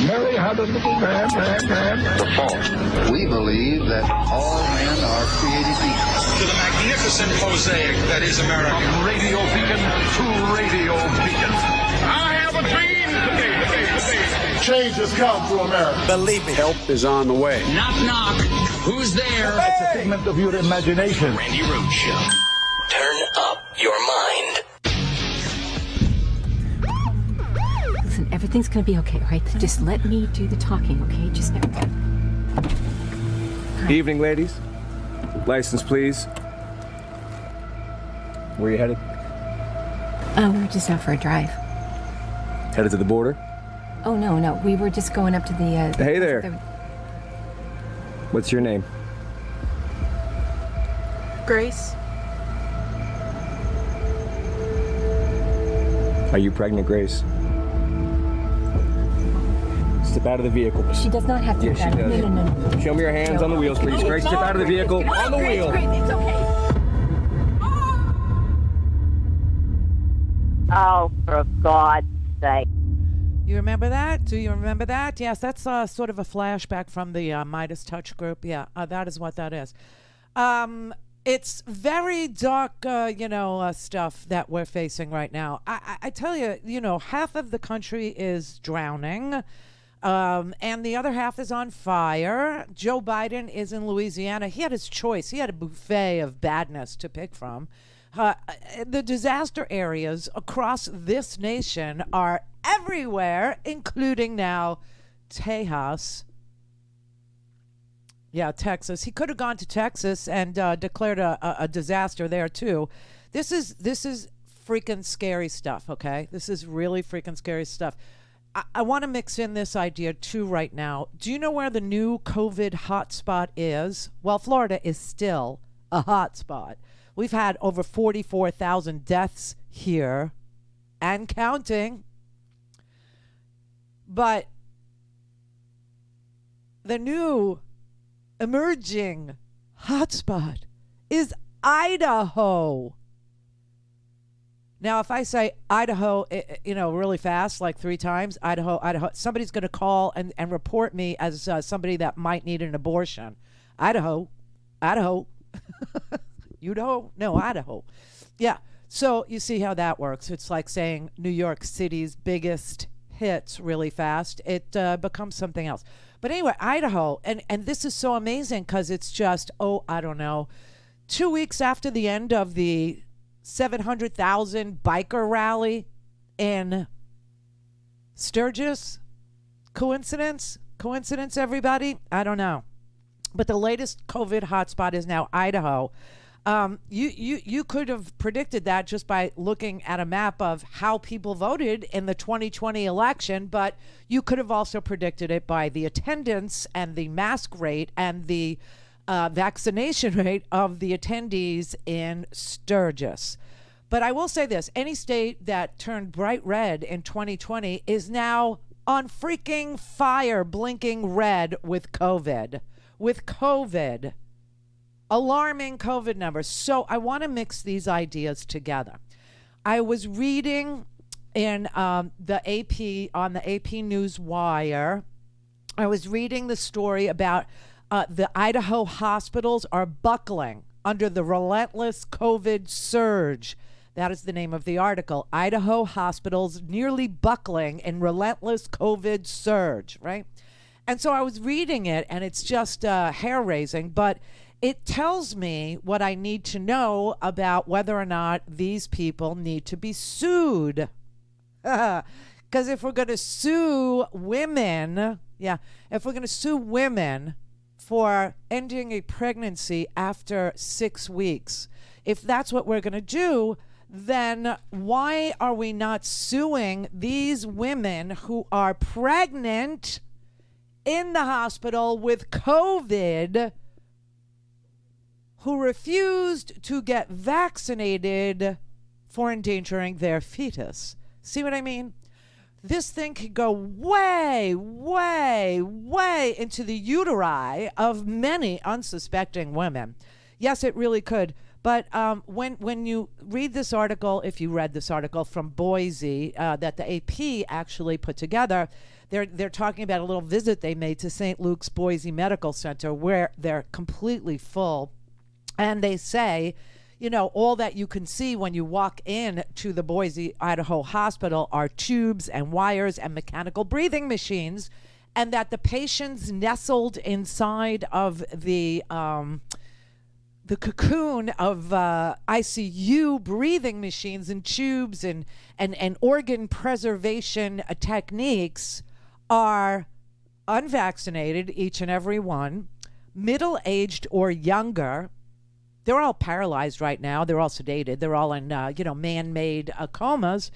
Mary had a little lamb. The fourth, we believe that all men are created equal. To the magnificent mosaic that is America. From radio beacon to radio beacon. I have a dream. Change has come to America. Believe me. Help is on the way. Knock, knock. Who's there? It's a figment of your imagination. Randi Rhodes Show. Turn up your mind. Listen, everything's gonna be okay, all right? Just let me do the talking, okay? Just... Evening, ladies. License, please. Where are you headed? We were just out for a drive. Headed to the border? Oh, no. We were just going up to the... Hey there. What's your name? Grace. Are you pregnant, Grace? Step out of the vehicle. She does not have to... Yes, she does. No. Show me your hands on the wheels, please. Grace, step out of the vehicle. On the wheel. Grace, it's okay. Oh, for God's sake. You remember that? Do you remember that? Yes, that's sort of a flashback from the Midas Touch group. Yeah, that is what that is. It's very dark, stuff that we're facing right now. I tell you, half of the country is drowning, and the other half is on fire. Joe Biden is in Louisiana. He had his choice. He had a buffet of badness to pick from. The disaster areas across this nation are everywhere, including now Tejas. Yeah, Texas. He could have gone to Texas and declared a disaster there too. This is freaking scary stuff, okay? This is really freaking scary stuff. I want to mix in this idea too right now. Do you know where the new COVID hotspot is? Well, Florida is still a hotspot. We've had over 44,000 deaths here and counting. But the new emerging hotspot is Idaho. Now, if I say Idaho, really fast, like 3 times, Idaho, somebody's going to call and report me as somebody that might need an abortion. Idaho. Idaho. Yeah. So you see how that works. It's like saying New York City's biggest hits really fast. It becomes something else. But anyway, Idaho, and this is so amazing because it's just, 2 weeks after the end of the 700,000 biker rally in Sturgis. Coincidence, everybody? I don't know. But the latest COVID hotspot is now Idaho. You could have predicted that just by looking at a map of how people voted in the 2020 election, but you could have also predicted it by the attendance and the mask rate and the vaccination rate of the attendees in Sturgis. But I will say this, any state that turned bright red in 2020 is now on freaking fire, blinking red with COVID. Alarming COVID numbers. So I want to mix these ideas together. I was reading in the AP, on the AP News Wire, I was reading the story about the Idaho hospitals are buckling under the relentless COVID surge. That is the name of the article. Idaho hospitals nearly buckling in relentless COVID surge, right? And so I was reading it, and it's just hair-raising, but it tells me what I need to know about whether or not these people need to be sued. Because if we're going to sue women, if we're going to sue women for ending a pregnancy after 6 weeks, if that's what we're going to do, then why are we not suing these women who are pregnant in the hospital with COVID, who refused to get vaccinated for endangering their fetus? See what I mean? This thing could go way, way, way into the uteri of many unsuspecting women. Yes, it really could. But when you read this article, if you read this article from Boise that the AP actually put together, they're talking about a little visit they made to St. Luke's Boise Medical Center where they're completely full. And they say, you know, all that you can see when you walk in to the Boise, Idaho hospital are tubes and wires and mechanical breathing machines, and that the patients nestled inside of the cocoon of ICU breathing machines and tubes and organ preservation techniques are unvaccinated, each and every one, middle-aged or younger. They're all paralyzed right now. They're all sedated. They're all in, man-made comas.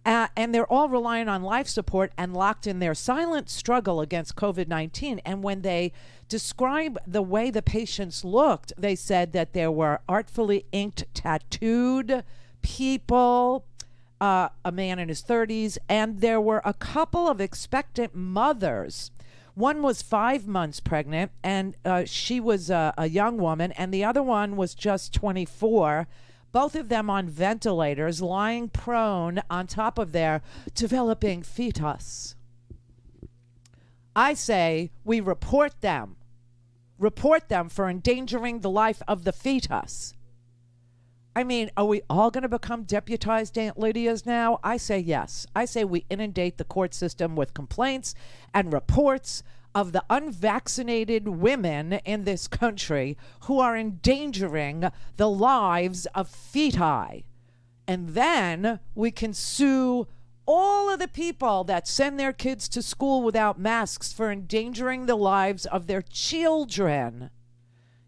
And they're all relying on life support and locked in their silent struggle against COVID-19. And when they describe the way the patients looked, they said that there were artfully inked, tattooed people, a man in his 30s, and there were a couple of expectant mothers. One was 5 months pregnant, and she was a young woman, and the other one was just 24. Both of them on ventilators, lying prone on top of their developing fetus. I say we report them for endangering the life of the fetus. I mean, are we all going to become deputized Aunt Lydias now? I say yes. I say we inundate the court system with complaints and reports of the unvaccinated women in this country who are endangering the lives of feti. And then we can sue all of the people that send their kids to school without masks for endangering the lives of their children.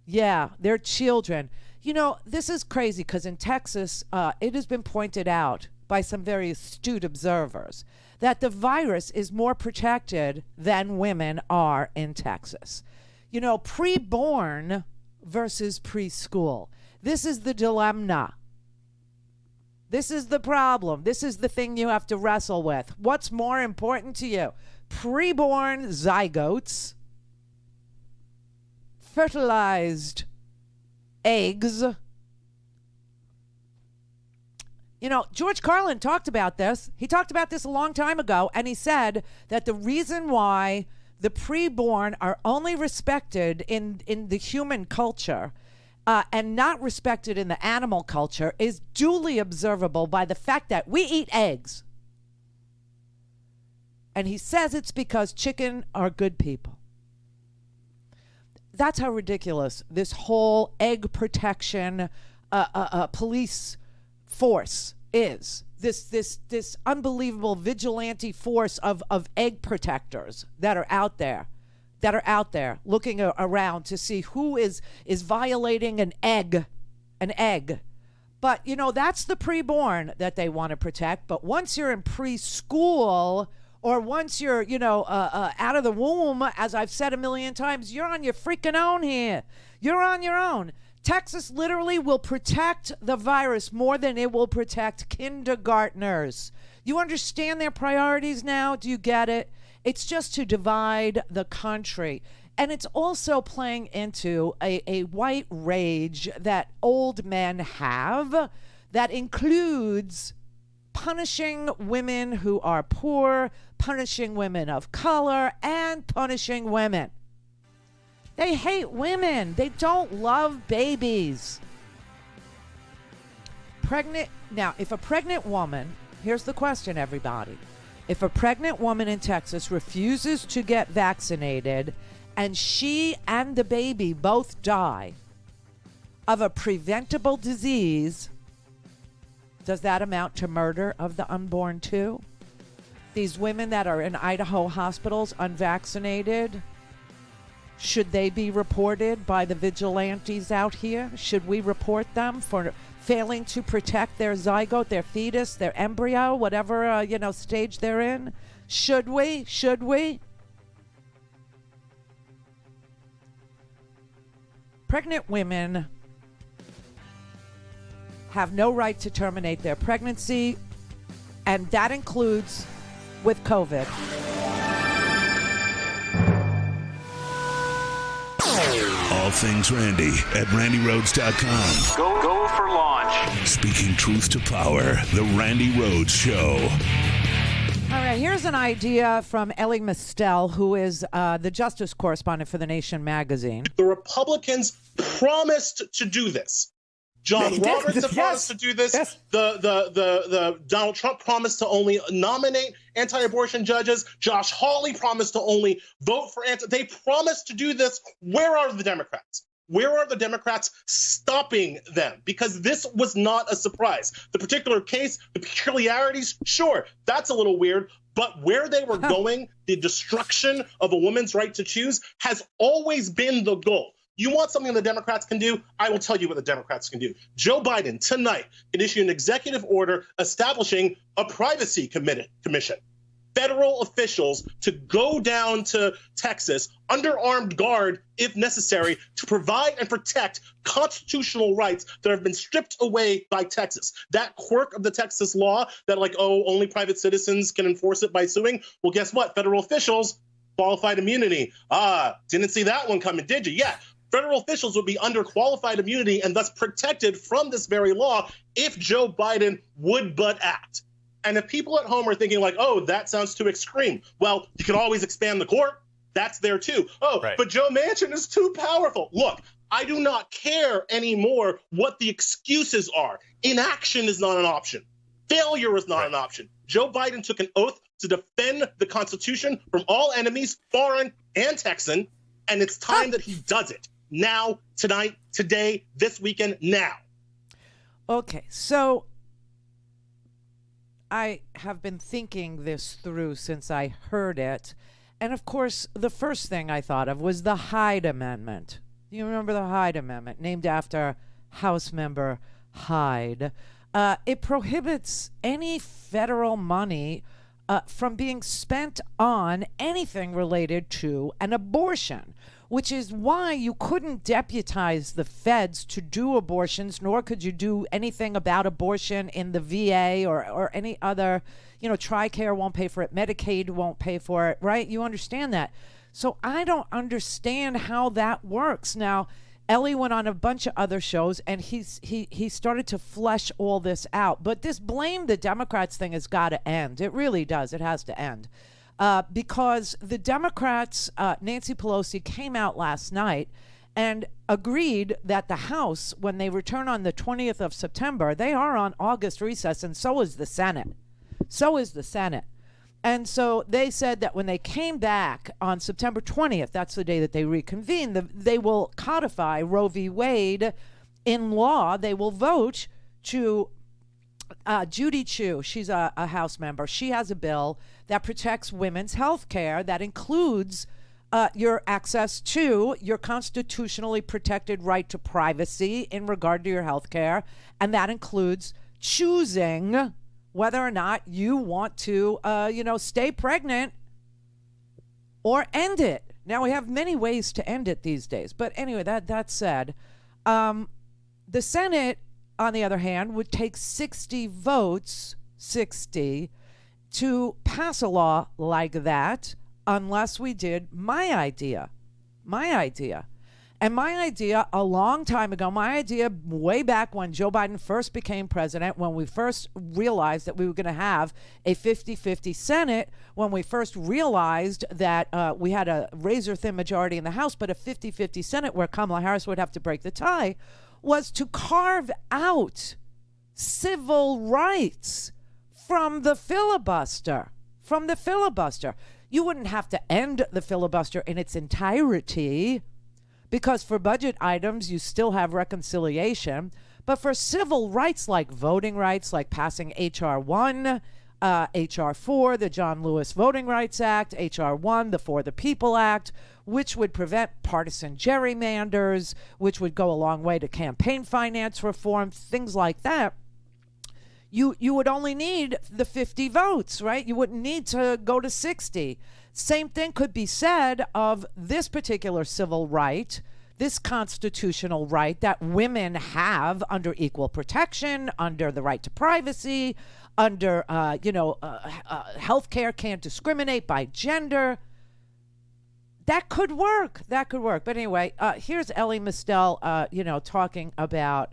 Yeah, their children. You know, this is crazy because in Texas, it has been pointed out by some very astute observers that the virus is more protected than women are in Texas. You know, preborn versus preschool. This is the dilemma. This is the problem. This is the thing you have to wrestle with. What's more important to you? Preborn zygotes, fertilized eggs. You know, George Carlin talked about this. He talked about this a long time ago, and he said that the reason why the preborn are only respected in the human culture and not respected in the animal culture is duly observable by the fact that we eat eggs. And he says it's because chicken are good people. That's how ridiculous this whole egg protection police force is. This unbelievable vigilante force of egg protectors that are out there looking around to see who is violating an egg. But you know, that's the preborn that they want to protect. But once you're in preschool, or once you're out of the womb, as I've said a million times, you're on your freaking own here. You're on your own. Texas literally will protect the virus more than it will protect kindergartners. You understand their priorities now? Do you get it? It's just to divide the country. And it's also playing into a white rage that old men have that includes punishing women who are poor, punishing women of color, and punishing women. They hate women. They don't love babies. Now, if a pregnant woman, here's the question, everybody. If a pregnant woman in Texas refuses to get vaccinated and she and the baby both die of a preventable disease, does that amount to murder of the unborn too? These women that are in Idaho hospitals unvaccinated, should they be reported by the vigilantes out here? Should we report them for failing to protect their zygote, their fetus, their embryo, whatever stage they're in? Should we? Should we? Pregnant women have no right to terminate their pregnancy, and that includes with COVID. All things Randi at RandiRhodes.com. Go for launch. Speaking truth to power, the Randi Rhodes Show. All right, here's an idea from Elie Mystal, who is the justice correspondent for The Nation magazine. The Republicans promised to do this. Joan Rivers had promised to do this. Yes. The Donald Trump promised to only nominate anti-abortion judges. Josh Hawley promised to only vote for They promised to do this. Where are the Democrats? Where are the Democrats stopping them? Because this was not a surprise. The particular case, the peculiarities, sure, that's a little weird. But where they were going, the destruction of a woman's right to choose, has always been the goal. You want something the Democrats can do? I will tell you what the Democrats can do. Joe Biden tonight can issue an executive order establishing a privacy commission. Federal officials to go down to Texas under armed guard, if necessary, to provide and protect constitutional rights that have been stripped away by Texas. That quirk of the Texas law that only private citizens can enforce it by suing. Well, guess what? Federal officials, qualified immunity. Didn't see that one coming, did you? Yeah. Federal officials would be under qualified immunity and thus protected from this very law if Joe Biden would but act. And if people at home are thinking that sounds too extreme, well, you can always expand the court. That's there too. But Joe Manchin is too powerful. Look, I do not care anymore what the excuses are. Inaction is not an option. Failure is not an option. Joe Biden took an oath to defend the Constitution from all enemies, foreign and Texan, and it's time that he does it. Now, tonight, today, this weekend, now. Okay, so I have been thinking this through since I heard it. And of course, the first thing I thought of was the Hyde Amendment. You remember the Hyde Amendment, named after House member Hyde. It prohibits any federal money from being spent on anything related to an abortion, which is why you couldn't deputize the feds to do abortions, nor could you do anything about abortion in the VA or any other, TRICARE won't pay for it, Medicaid won't pay for it, right? You understand that. So I don't understand how that works. Now, Elie went on a bunch of other shows, and he started to flesh all this out. But this blame the Democrats thing has got to end. It really does. It has to end. Because the Democrats, Nancy Pelosi, came out last night and agreed that the House, when they return on the 20th of September, they are on August recess, and so is the Senate. And so they said that when they came back on September 20th, that's the day that they reconvene, they will codify Roe v. Wade in law. They will vote to Judy Chu, she's a House member. She has a bill that protects women's health care that includes your access to your constitutionally protected right to privacy in regard to your health care. And that includes choosing whether or not you want to, stay pregnant or end it. Now, we have many ways to end it these days. But anyway, that said, the Senate, on the other hand, would take 60 votes, 60, to pass a law like that, unless we did my idea. And my idea a long time ago, my idea way back when Joe Biden first became president, when we first realized that we were going to have a 50-50 Senate, when we first realized that we had a razor-thin majority in the House, but a 50-50 Senate where Kamala Harris would have to break the tie, was to carve out civil rights from the filibuster. You wouldn't have to end the filibuster in its entirety, because for budget items, you still have reconciliation. But for civil rights like voting rights, like passing H.R. 1, H.R. 4, the John Lewis Voting Rights Act, H.R. 1, the For the People Act, which would prevent partisan gerrymanders, which would go a long way to campaign finance reform, things like that, you would only need the 50 votes, right? You wouldn't need to go to 60. Same thing could be said of this particular civil right, this constitutional right that women have under equal protection, under the right to privacy, under, health care can't discriminate by gender. That could work. But anyway, here's Elie Mystal, talking about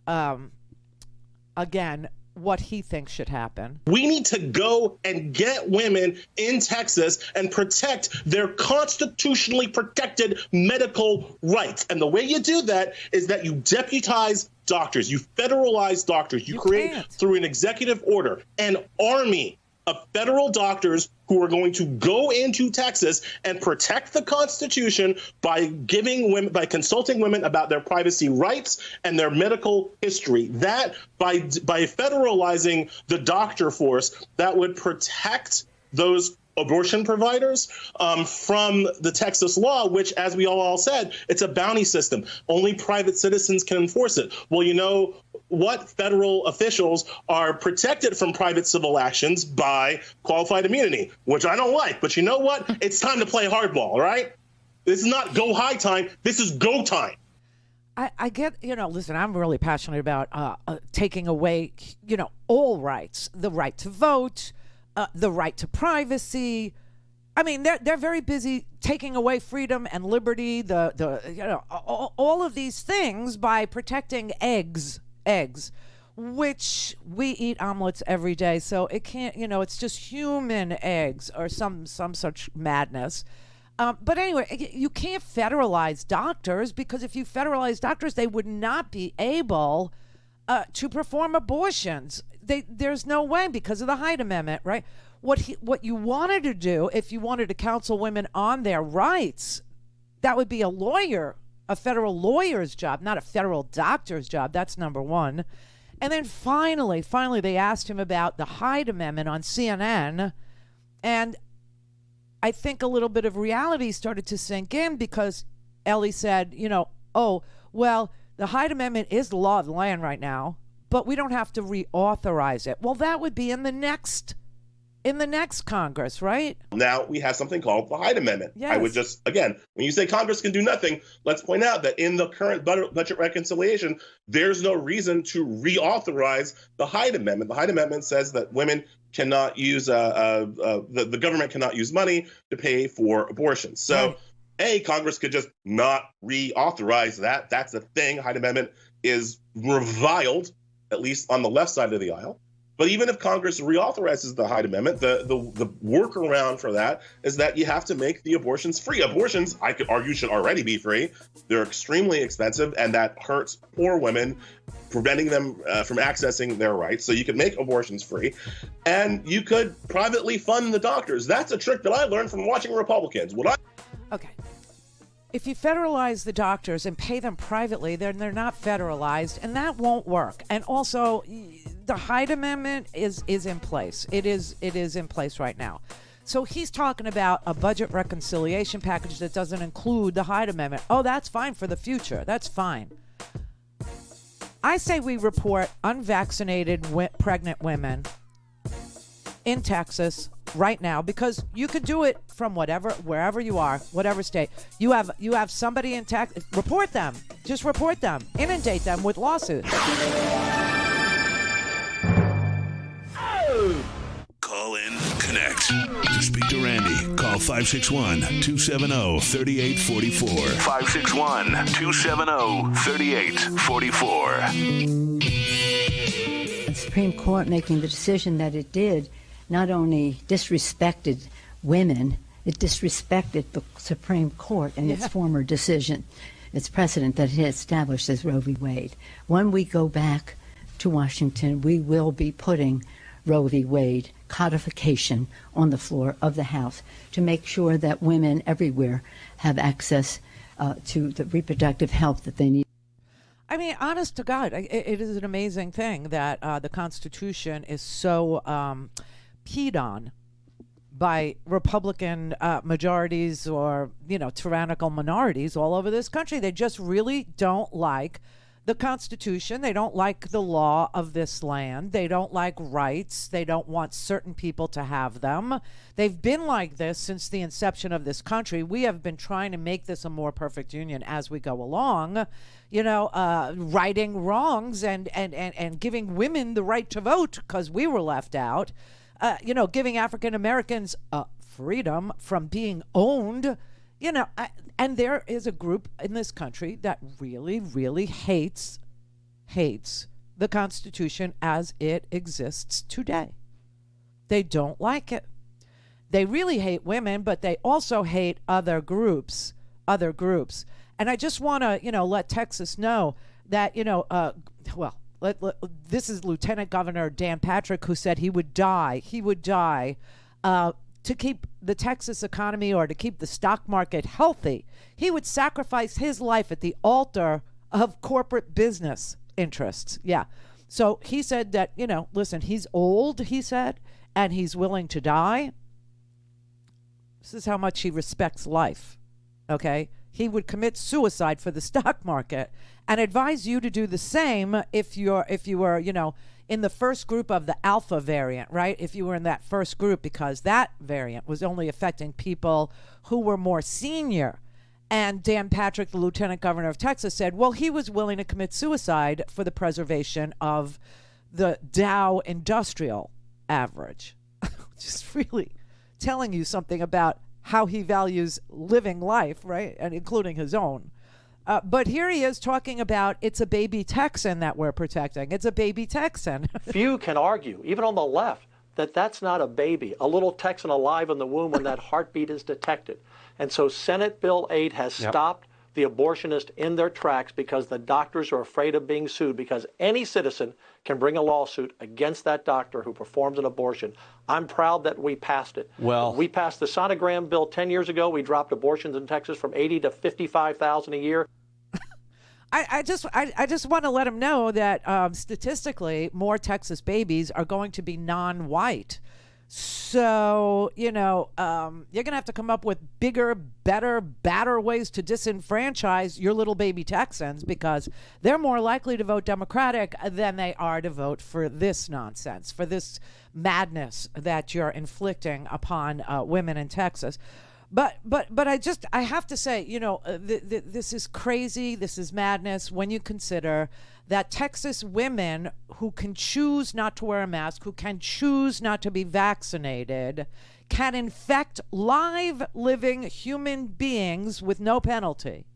again, what he thinks should happen. We need to go and get women in Texas and protect their constitutionally protected medical rights. And the way you do that is that you deputize doctors, you federalize doctors, you create through an executive order an army of federal doctors who are going to go into Texas and protect the Constitution by consulting women about their privacy rights and their medical history. That by federalizing the doctor force, that would protect those abortion providers from the Texas law, which, as we all said, it's a bounty system. Only private citizens can enforce it. Well, you know what? Federal officials are protected from private civil actions by qualified immunity, which I don't like. But you know what? It's time to play hardball, right? This is not go high time. This is go time. I get, listen, I'm really passionate about taking away, all rights, the right to vote, the right to privacy. I mean, they're very busy taking away freedom and liberty, all of these things by protecting eggs, which we eat omelets every day. So it can't, it's just human eggs or some such madness. But anyway, you can't federalize doctors, because if you federalize doctors, they would not be able to perform abortions. There's no way, because of the Hyde Amendment, right? What you wanted to do, if you wanted to counsel women on their rights, that would be a federal lawyer's job, not a federal doctor's job. That's number one. And then finally, they asked him about the Hyde Amendment on CNN, and I think a little bit of reality started to sink in, because Ellie said, oh, well, the Hyde Amendment is the law of the land right now, but we don't have to reauthorize it. Well, that would be in the next Congress, right? Now we have something called the Hyde Amendment. Yes. I would just, again, when you say Congress can do nothing, let's point out that in the current budget reconciliation, there's no reason to reauthorize the Hyde Amendment. The Hyde Amendment says that women cannot use, the government cannot use money to pay for abortions. So, Congress could just not reauthorize that. That's the thing. Hyde Amendment is reviled, at least on the left side of the aisle. But even if Congress reauthorizes the Hyde Amendment, the workaround for that is that you have to make the abortions free. Abortions, I could argue, should already be free. They're extremely expensive, and that hurts poor women, preventing them from accessing their rights. So you could make abortions free, and you could privately fund the doctors. That's a trick that I learned from watching Republicans. Okay. If you federalize the doctors and pay them privately, then they're not federalized, and that won't work. And also, the Hyde Amendment is in place. It is in place right now. So he's talking about a budget reconciliation package that doesn't include the Hyde Amendment. Oh, that's fine for the future. That's fine. I say we report unvaccinated pregnant women in Texas right now, because you could do it from wherever you are, whatever state. You have somebody in Texas. Report them. Just report them. Inundate them with lawsuits. Call in, connect. To speak to Randi, call 561-270-3844. 561-270-3844. The Supreme Court making the decision that it did not only disrespected women, it disrespected the Supreme Court and its former decision, its precedent that it established as Roe v. Wade. When we go back to Washington, we will be putting Roe v. Wade codification on the floor of the House to make sure that women everywhere have access to the reproductive health that they need. I mean, honest to God, it is an amazing thing that the Constitution is so peed on by Republican majorities or, tyrannical minorities all over this country. They just really don't like the Constitution. They don't like the law of this land. They don't like rights. They don't want certain people to have them. They've been like this since the inception of this country. We have been trying to make this a more perfect union as we go along, righting wrongs and giving women the right to vote because we were left out, giving African Americans freedom from being owned. And there is a group in this country that really, really hates hates the Constitution as it exists today. They don't like it. They really hate women, but they also hate other groups. And I just want to, let Texas know that, this is Lieutenant Governor Dan Patrick, who said he would die to keep the Texas economy or to keep the stock market healthy. He would sacrifice his life at the altar of corporate business interests. Yeah. So he said that, listen, he's old, he said, and he's willing to die. This is how much he respects life. Okay? He would commit suicide for the stock market and advise you to do the same if you were, in the first group of the alpha variant, right? If you were in that first group, because that variant was only affecting people who were more senior. And Dan Patrick, the Lieutenant Governor of Texas, said, well, he was willing to commit suicide for the preservation of the Dow Industrial Average. Just really telling you something about how he values living life, right? And including his own. But here he is talking about it's a baby Texan that we're protecting. It's a baby Texan. Few can argue, even on the left, that that's not a baby, a little Texan alive in the womb when that heartbeat is detected. And so Senate Bill 8 has stopped the abortionist in their tracks because the doctors are afraid of being sued, because any citizen can bring a lawsuit against that doctor who performs an abortion. I'm proud that we passed it. Well, we passed the sonogram bill 10 years ago. We dropped abortions in Texas from 80 to 55,000 a year. I just want to let him know that statistically, more Texas babies are going to be non-white. So, you're going to have to come up with bigger, better, badder ways to disenfranchise your little baby Texans, because they're more likely to vote Democratic than they are to vote for this nonsense, for this madness that you're inflicting upon women in Texas. But I have to say, this is crazy. This is madness when you consider that Texas women who can choose not to wear a mask, who can choose not to be vaccinated, can infect live, living human beings with no penalty.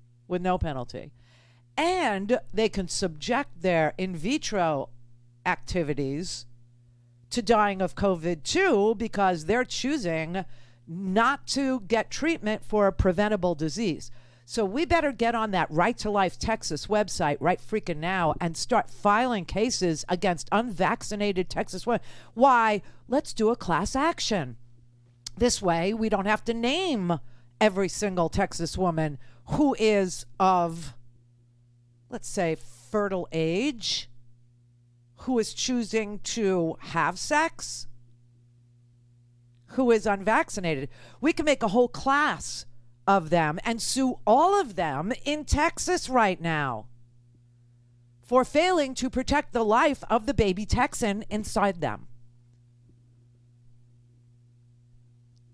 And they can subject their in vitro activities to dying of COVID too, because they're choosing not to get treatment for a preventable disease. So we better get on that Right to Life Texas website right freaking now and start filing cases against unvaccinated Texas women. Why? Let's do a class action. This way, we don't have to name every single Texas woman who is of, let's say, fertile age, who is choosing to have sex, who is unvaccinated. We can make a whole class of them and sue all of them in Texas right now for failing to protect the life of the baby Texan inside them.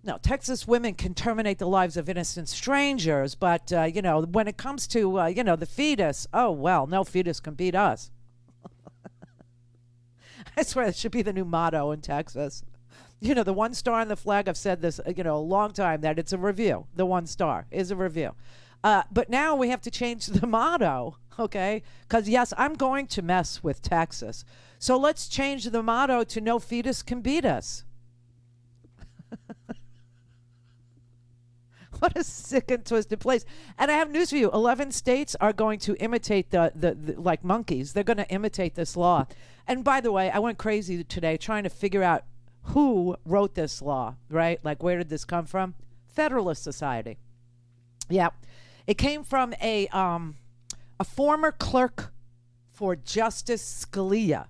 Now, Texas women can terminate the lives of innocent strangers, but, when it comes to, the fetus, oh, well, no fetus can beat us. I swear that should be the new motto in Texas. The one star on the flag, I've said this, a long time, that it's a review. The one star is a review. But now we have to change the motto, okay? Because, yes, I'm going to mess with Texas. So let's change the motto to no fetus can beat us. What a sick and twisted place. And I have news for you. 11 states are going to imitate the like monkeys. They're going to imitate this law. And by the way, I went crazy today trying to figure out who wrote this law, right? Like, where did this come from? Federalist Society. Yeah. It came from a former clerk for Justice Scalia.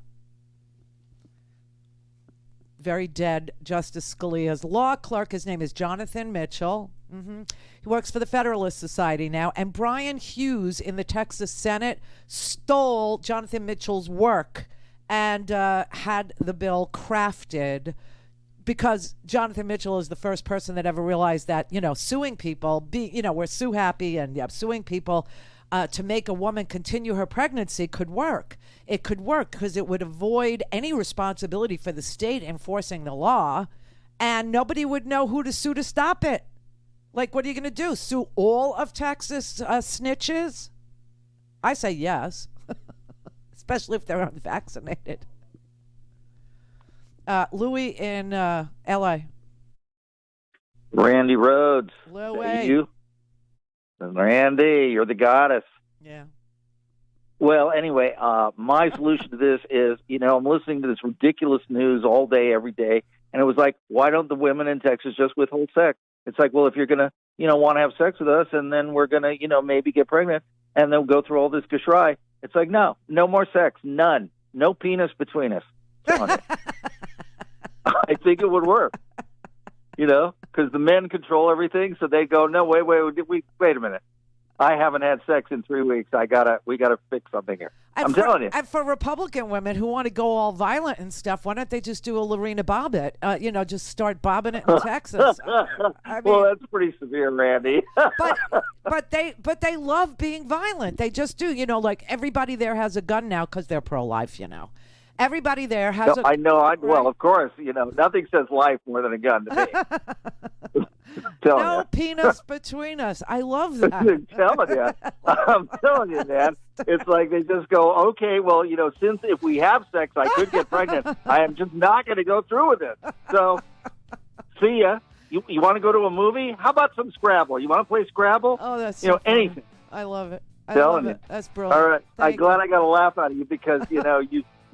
Very dead Justice Scalia's law clerk. His name is Jonathan Mitchell. He works for the Federalist Society now. And Brian Hughes in the Texas Senate stole Jonathan Mitchell's work and had the bill crafted, because Jonathan Mitchell is the first person that ever realized that, suing people, we're sue happy, and suing people to make a woman continue her pregnancy could work. It could work because it would avoid any responsibility for the state enforcing the law, and nobody would know who to sue to stop it. Like, what are you going to do? Sue all of Texas snitches? I say yes. especially if they're unvaccinated. Louis in L.A. Randi Rhodes. Louis. You? Randi, you're the goddess. Yeah. Well, anyway, my solution to this is, I'm listening to this ridiculous news all day, every day, and it was like, why don't the women in Texas just withhold sex? It's like, well, if you're going to, want to have sex with us, and then we're going to, maybe get pregnant, and then go through all this geschrei. It's like, no more sex, none, no penis between us. I think it would work, because the men control everything, so they go, no, wait a minute. I haven't had sex in 3 weeks. We gotta fix something here. I'm telling you. And for Republican women who want to go all violent and stuff, why don't they just do a Lorena Bobbitt? Just start bobbing it in Texas. Well, that's pretty severe, Randy. but they love being violent. They just do. Like everybody there has a gun now because they're pro-life. Everybody there has. I know. Well, of course. Nothing says life more than a gun to me. No penis between us. I love that. I'm telling you, man. It's like they just go, okay, well, since if we have sex, I could get pregnant. I am just not going to go through with it. So, see ya. You want to go to a movie? How about some Scrabble? You want to play Scrabble? Oh, that's so anything. I love it. I love it. That's brilliant. All right. I'm glad I got a laugh out of you because,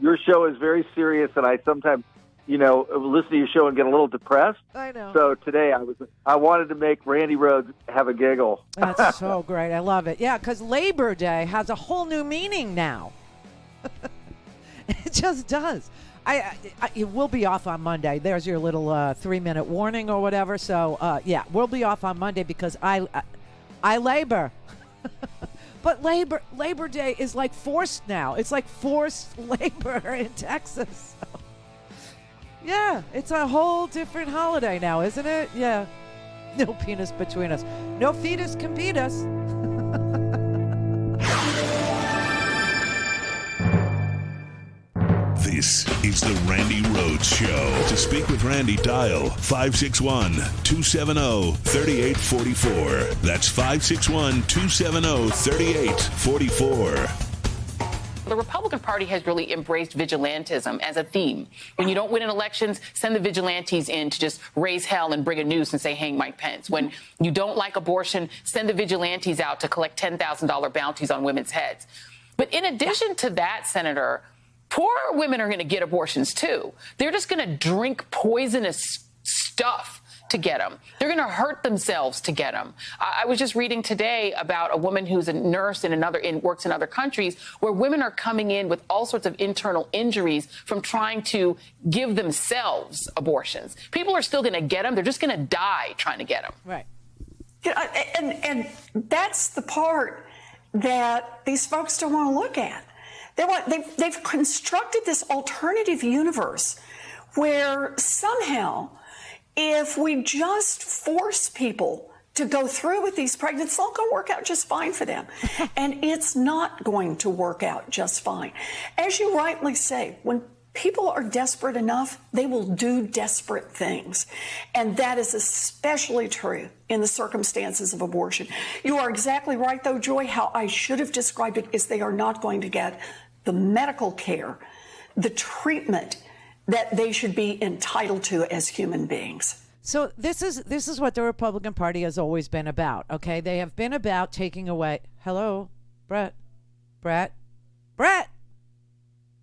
your show is very serious, and I sometimes, listen to your show and get a little depressed. I know. So today I wanted to make Randi Rhodes have a giggle. That's so great. I love it. Yeah, because Labor Day has a whole new meaning now. It just does. We'll be off on Monday. There's your little 3-minute warning or whatever. So, we'll be off on Monday because I labor. But Labor Day is like forced now. It's like forced labor in Texas. So, yeah, it's a whole different holiday now, isn't it? Yeah. No penis between us. No fetus can beat us. This is the Randi Rhodes Show. To speak with Randi, dial 561-270-3844. That's 561-270-3844. The Republican Party has really embraced vigilantism as a theme. When you don't win in elections, send the vigilantes in to just raise hell and bring a noose and say, hang Mike Pence. When you don't like abortion, send the vigilantes out to collect $10,000 bounties on women's heads. But in addition to that, Senator, poor women are going to get abortions, too. They're just going to drink poisonous stuff to get them. They're going to hurt themselves to get them. I was just reading today about a woman who's a nurse works in other countries where women are coming in with all sorts of internal injuries from trying to give themselves abortions. People are still going to get them. They're just going to die trying to get them. Right. And that's the part that these folks don't want to look at. They've constructed this alternative universe where somehow, if we just force people to go through with these pregnancies, it's all going to work out just fine for them. And it's not going to work out just fine. As you rightly say, when people are desperate enough, they will do desperate things. And that is especially true in the circumstances of abortion. You are exactly right, though, Joy. How I should have described it is they are not going to get the medical care, the treatment that they should be entitled to as human beings. So this is what the Republican Party has always been about, okay? They have been about taking away... Hello? Brett?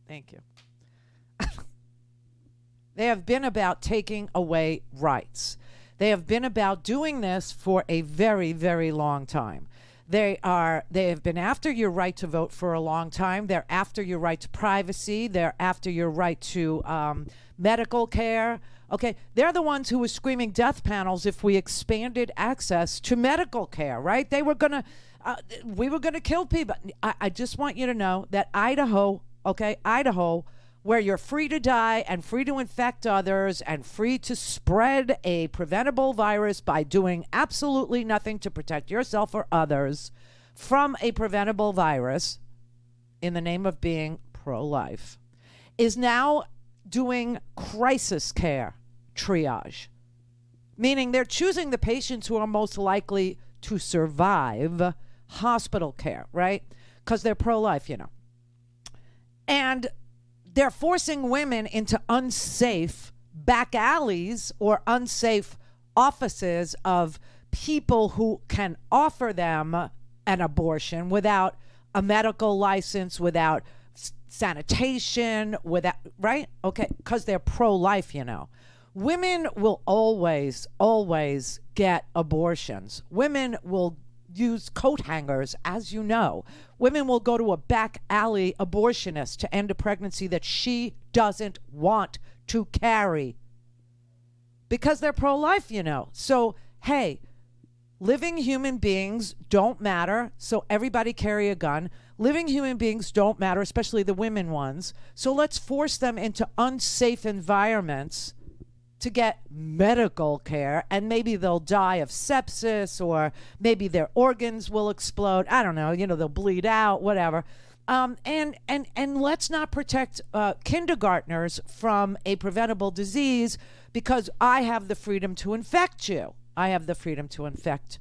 Thank you. They have been about taking away rights. They have been about doing this for a very, very long time. They have been after your right to vote for a long time. They're after your right to privacy. They're after your right to medical care. Okay, they're the ones who were screaming death panels if we expanded access to medical care, right? We were gonna kill people. I just want you to know that Idaho, where you're free to die and free to infect others and free to spread a preventable virus by doing absolutely nothing to protect yourself or others from a preventable virus in the name of being pro-life, is now doing crisis care triage, meaning they're choosing the patients who are most likely to survive hospital care, right? Because they're pro-life, And they're forcing women into unsafe back alleys or unsafe offices of people who can offer them an abortion without a medical license, without sanitation, without, right? Okay, because they're pro-life, you know. Women will always get abortions. Women will use coat hangers, as you know. Women will go to a back alley abortionist to end a pregnancy that she doesn't want to carry because they're pro-life, you know. So, hey, living human beings don't matter, so everybody carry a gun. Living human beings don't matter, especially the women ones. So let's force them into unsafe environments to get medical care, and maybe they'll die of sepsis, or maybe their organs will explode. I don't know, you know, they'll bleed out, whatever. And let's not protect kindergartners from a preventable disease because I have the freedom to infect you. I have the freedom to infect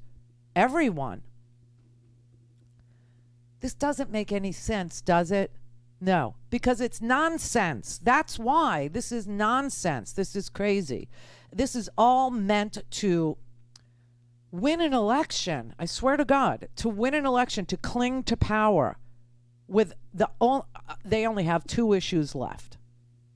everyone. This doesn't make any sense, does it? No, because it's nonsense. That's why this is nonsense. This is crazy. This is all meant to win an election. I swear to God, to win an election, to cling to power. With they only have 2 issues left.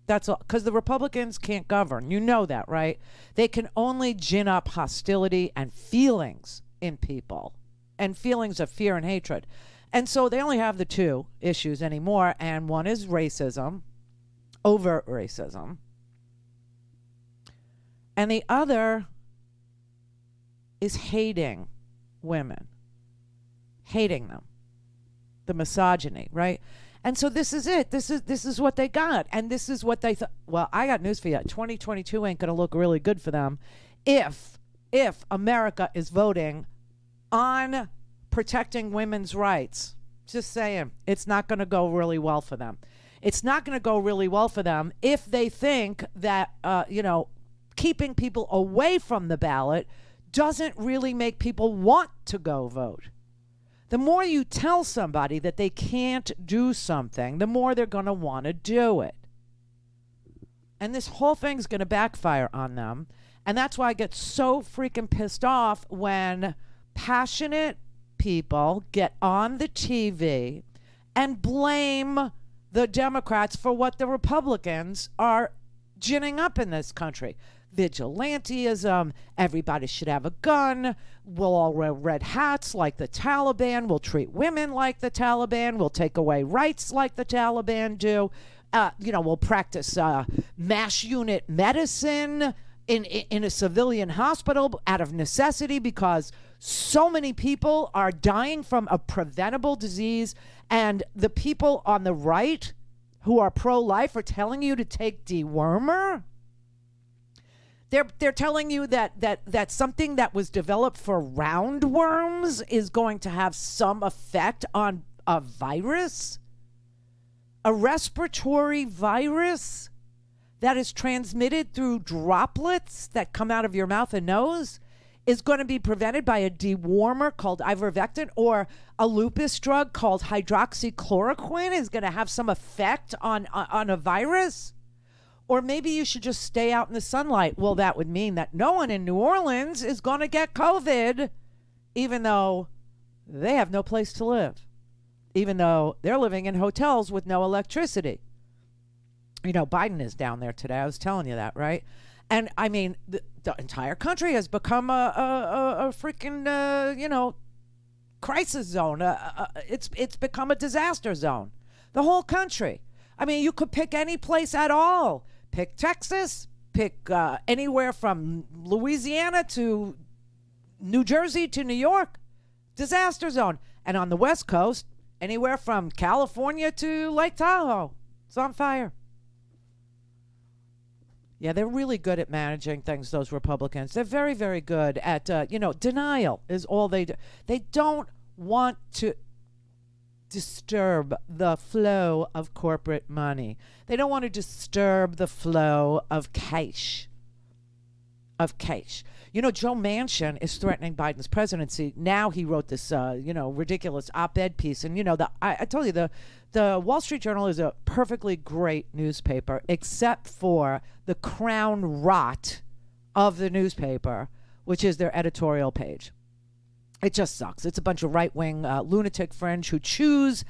That's all, because the Republicans can't govern. You know that, right? They can only gin up hostility and feelings in people, and feelings of fear and hatred. And so they only have the 2 issues anymore, and one is racism, overt racism, and the other is hating women, hating them, the misogyny, right? And so this is it. This is what they got, and this is what they thought. Well, I got news for you. 2022 ain't going to look really good for them if America is voting on protecting women's rights. Just saying, it's not going to go really well for them. It's not going to go really well for them if they think that, keeping people away from the ballot doesn't really make people want to go vote. The more you tell somebody that they can't do something, the more they're going to want to do it. And this whole thing's going to backfire on them. And that's why I get so freaking pissed off when passionate people get on the TV and blame the Democrats for what the Republicans are ginning up in this country. Vigilantism, everybody should have a gun, we'll all wear red hats like the Taliban, we'll treat women like the Taliban, we'll take away rights like the Taliban do, we'll practice mass unit medicine in a civilian hospital out of necessity because so many people are dying from a preventable disease, and the people on the right who are pro-life are telling you to take dewormer. They're telling you that something that was developed for roundworms is going to have some effect on a virus, a respiratory virus that is transmitted through droplets that come out of your mouth and nose, is going to be prevented by a dewormer called ivermectin, or a lupus drug called hydroxychloroquine is going to have some effect on a virus. Or maybe you should just stay out in the sunlight. Well, that would mean that no one in New Orleans is going to get COVID, even though they have no place to live, even though they're living in hotels with no electricity. You know, Biden is down there today. I was telling you that, right? And I mean, the entire country has become a freaking, crisis zone. It's become a disaster zone. The whole country. I mean, you could pick any place at all. Pick Texas, pick anywhere from Louisiana to New Jersey to New York. Disaster zone. And on the West Coast, anywhere from California to Lake Tahoe. It's on fire. Yeah, they're really good at managing things, those Republicans. They're very, very good at, denial is all they do. They don't want to disturb the flow of corporate money. They don't want to disturb the flow of cash. You know, Joe Manchin is threatening Biden's presidency. Now he wrote this, ridiculous op-ed piece. And, I told you, the Wall Street Journal is a perfectly great newspaper, except for the crown rot of the newspaper, which is their editorial page. It just sucks. It's a bunch of right-wing lunatic fringe who choose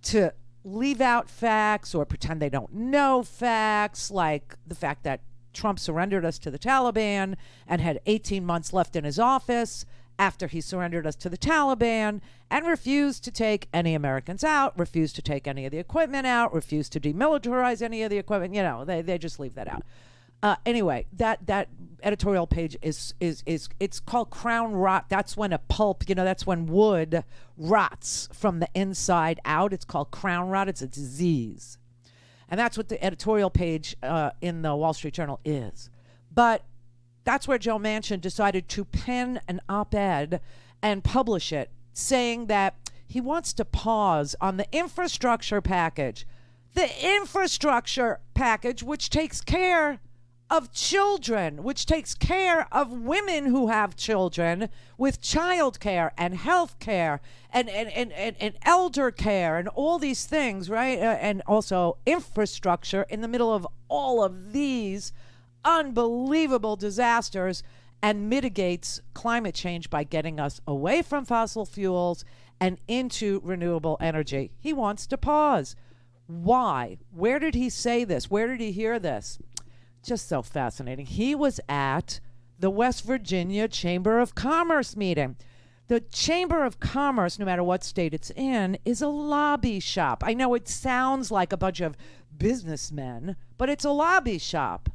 to leave out facts or pretend they don't know facts, like the fact that Trump surrendered us to the Taliban and had 18 months left in his office after he surrendered us to the Taliban, and refused to take any Americans out, refused to take any of the equipment out, refused to demilitarize any of the equipment. They just leave that out. Anyway, that editorial page is it's called crown rot. That's when a pulp, that's when wood rots from the inside out. It's called crown rot. It's a disease. And that's what the editorial page in the Wall Street Journal is. But that's where Joe Manchin decided to pen an op-ed and publish it, saying that he wants to pause on the infrastructure package. The infrastructure package, which takes care of children, which takes care of women who have children, with child care and health care and elder care and all these things, right? And also infrastructure in the middle of all of these unbelievable disasters, and mitigates climate change by getting us away from fossil fuels and into renewable energy. He wants to pause. Why? Where did he say this? Where did he hear this? Just so fascinating. He was at the West Virginia Chamber of Commerce meeting. The Chamber of Commerce, no matter what state it's in, is a lobby shop. I know it sounds like a bunch of businessmen, but it's a lobby shop.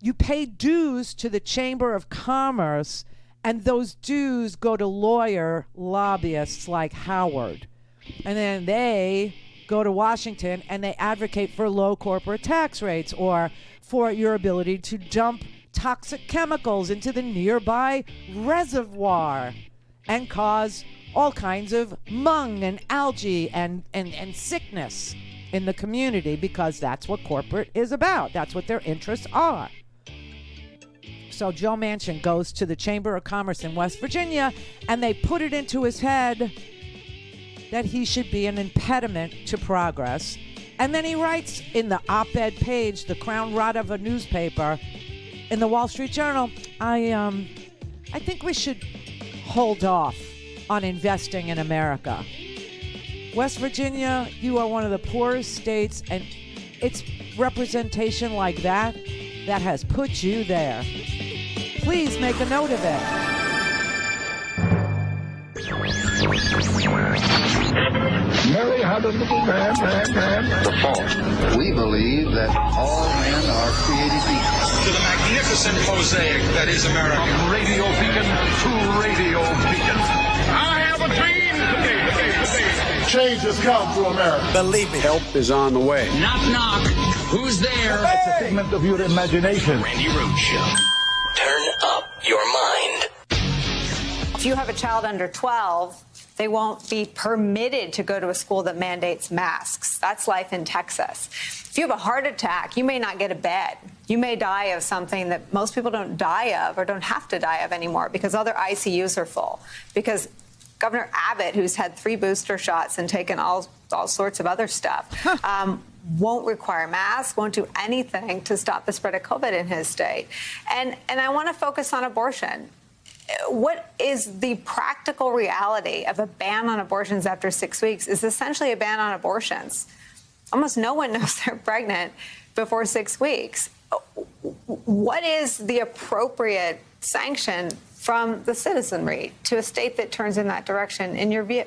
You pay dues to the Chamber of Commerce, and those dues go to lawyer lobbyists like Howard. And then they go to Washington and they advocate for low corporate tax rates, or for your ability to dump toxic chemicals into the nearby reservoir and cause all kinds of mung and algae and sickness in the community, because that's what corporate is about. That's what their interests are. So Joe Manchin goes to the Chamber of Commerce in West Virginia, and they put it into his head that he should be an impediment to progress. And then he writes in the op-ed page, the crown rot of a newspaper, in the Wall Street Journal, I think we should hold off on investing in America. West Virginia, you are one of the poorest states, and it's representation like that has put you there. Please make a note of it. Mary had a little man. The fault. We believe that all men are created equal. To the magnificent mosaic that is America. From radio beacon to radio beacon. I have a dream today. Change has come to America. Believe me. Help is on the way. Knock, knock. Who's there? It's a figment of your imagination. Randi Rhodes Show. Turn up your mind. If you have a child under 12, they won't be permitted to go to a school that mandates masks. That's life in Texas. If you have a heart attack, you may not get a bed. You may die of something that most people don't die of or don't have to die of anymore, because other ICUs are full. Because Governor Abbott, who's had 3 booster shots and taken all sorts of other stuff, won't require masks, won't do anything to stop the spread of COVID in his state. And I want to focus on abortion. What is the practical reality of a ban on abortions after 6 weeks? Is essentially a ban on abortions. Almost no one knows they're pregnant before 6 weeks. What is the appropriate sanction from the citizenry to a state that turns in that direction, in your view?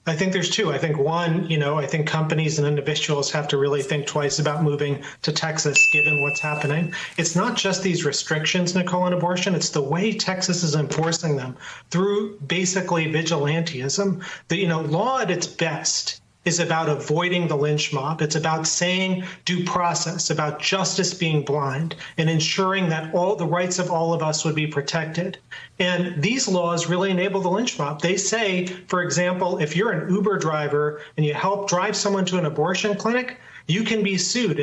I think there's 2. I think one, I think companies and individuals have to really think twice about moving to Texas, given what's happening. It's not just these restrictions, Nicole, on abortion. It's the way Texas is enforcing them through basically vigilantism. The, law at its best is about avoiding the lynch mob. It's about saying due process, about justice being blind, and ensuring that all the rights of all of us would be protected. And these laws really enable the lynch mob. They say, for example, if you're an Uber driver and you help drive someone to an abortion clinic, You can be sued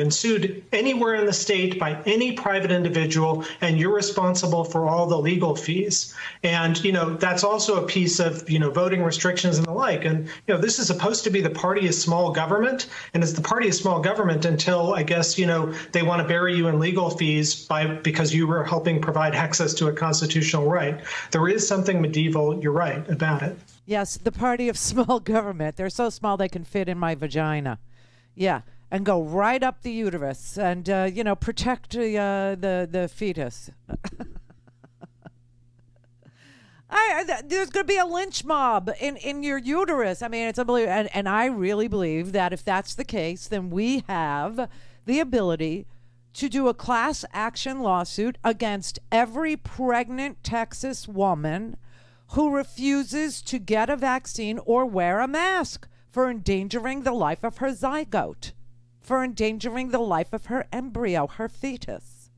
anywhere in the state by any private individual, and you're responsible for all the legal fees. And, that's also a piece of, voting restrictions and the like. And, this is supposed to be the party of small government, and it's the party of small government until, I guess, they want to bury you in legal fees because you were helping provide access to a constitutional right. There is something medieval, you're right, about it. Yes, the party of small government. They're so small they can fit in my vagina. Yeah, and go right up the uterus and, protect the fetus. There's going to be a lynch mob in your uterus. I mean, it's unbelievable. And I really believe that if that's the case, then we have the ability to do a class action lawsuit against every pregnant Texas woman who refuses to get a vaccine or wear a mask for endangering the life of her zygote, for endangering the life of her embryo, her fetus.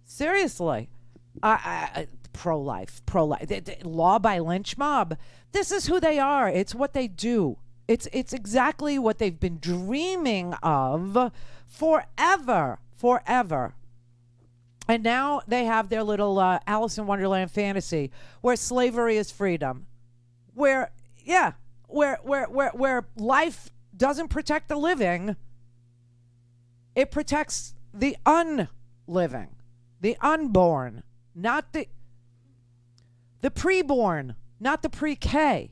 Seriously. Pro-life, law by lynch mob. This is who they are. It's what they do. It's exactly what they've been dreaming of forever. And now they have their little Alice in Wonderland fantasy where slavery is freedom, where life doesn't protect the living, it protects the unliving, the unborn, not the preborn, not the pre-K.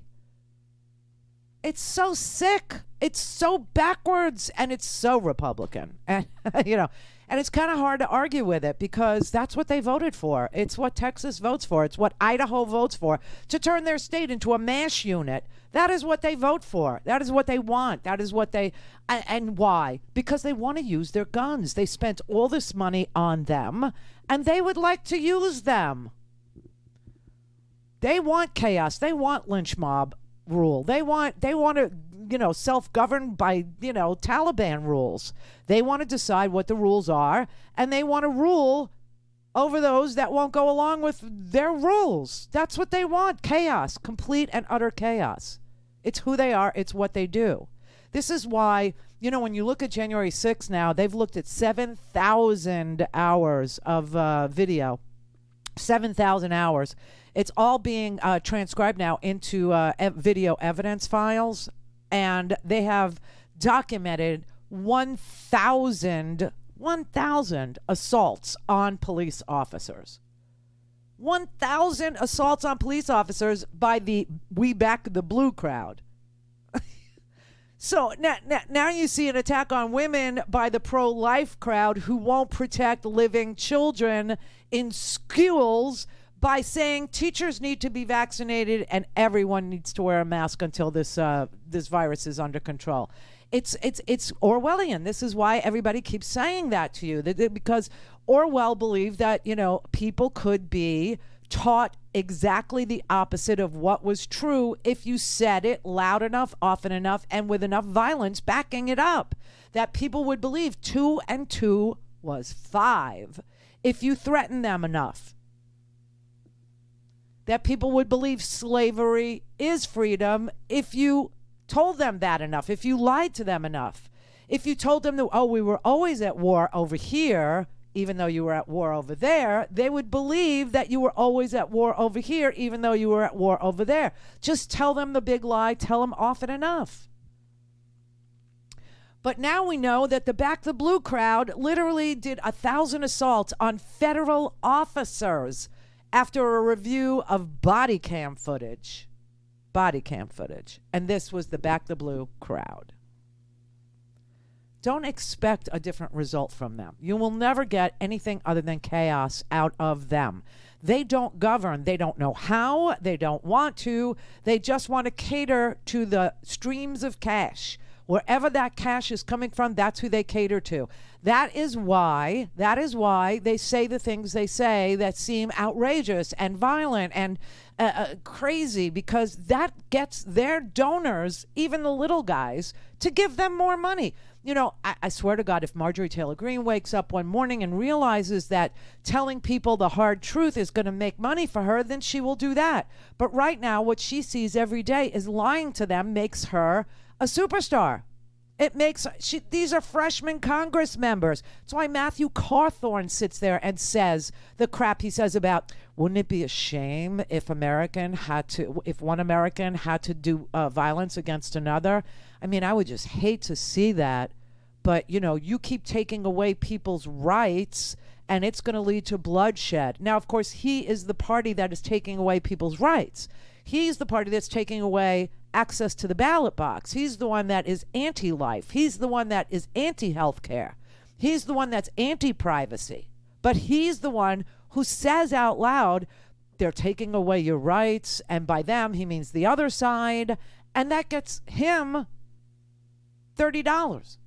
It's so sick. It's so backwards, and it's so Republican. And, and it's kind of hard to argue with it because that's what they voted for. It's what Texas votes for. It's what Idaho votes for, to turn their state into a MASH unit. That is what they vote for. That is what they want. That is what they, and why? Because they want to use their guns. They spent all this money on them, and they would like to use them. They want chaos. They want lynch mob rule. They want to, self-govern by, Taliban rules. They want to decide what the rules are, and they want to rule over those that won't go along with their rules. That's what they want. Chaos, complete and utter chaos. It's who they are. It's what they do. This is why, when you look at January 6th now, they've looked at 7,000 hours of video. 7,000 hours. It's all being transcribed now into video evidence files, and they have documented 1,000 assaults on police officers. 1,000 assaults on police officers by the We Back the Blue crowd. So now you see an attack on women by the pro-life crowd who won't protect living children in schools by saying teachers need to be vaccinated and everyone needs to wear a mask until this virus is under control. It's Orwellian. This is why everybody keeps saying that to you, because Orwell believed that, people could be taught exactly the opposite of what was true if you said it loud enough, often enough, and with enough violence backing it up. That people would believe 2 and 2 was 5 if you threatened them enough. That people would believe slavery is freedom if you told them that enough, if you lied to them enough. If you told them that, we were always at war over here, even though you were at war over there, they would believe that you were always at war over here, even though you were at war over there. Just tell them the big lie, tell them often enough. But now we know that the Back the Blue crowd literally did 1,000 assaults on federal officers after a review of body cam footage. And this was the Back the Blue crowd. Don't expect a different result from them. You will never get anything other than chaos out of them. They don't govern. They don't know how. They don't want to. They just want to cater to the streams of cash. Wherever that cash is coming from, that's who they cater to. That is why they say the things they say that seem outrageous and violent and crazy, because that gets their donors, even the little guys, to give them more money. I swear to God, if Marjorie Taylor Greene wakes up one morning and realizes that telling people the hard truth is going to make money for her, then she will do that. But right now, what she sees every day is lying to them makes her a superstar. It makes these are freshman Congress members. That's why Matthew Cawthorn sits there and says the crap he says about, wouldn't it be a shame if one American had to do violence against another? I mean, I would just hate to see that. But, you keep taking away people's rights and it's going to lead to bloodshed. Now, of course, he is the party that is taking away people's rights. He's the party that's taking away access to the ballot box. He's the one that is anti-life. He's the one that is anti-health care. He's the one that's anti-privacy. But he's the one who says out loud, they're taking away your rights. And by them, he means the other side. And that gets him $30, $27,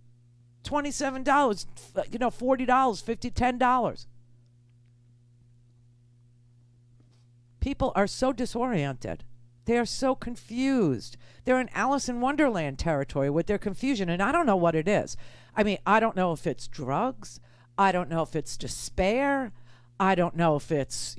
$40, $50, $10. People are so disoriented. They are so confused. They're in Alice in Wonderland territory with their confusion, and I don't know what it is. I mean, I don't know if it's drugs. I don't know if it's despair. I don't know if it's,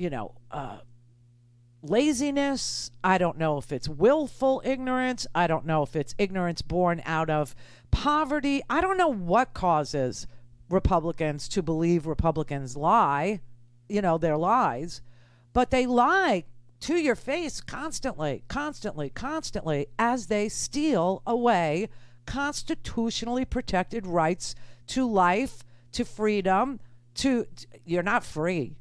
laziness. I don't know if it's willful ignorance. I don't know if it's ignorance born out of poverty. I don't know what causes Republicans to believe Republicans lie, their lies, but they lie to your face constantly, as they steal away constitutionally protected rights to life, to freedom, you're not free.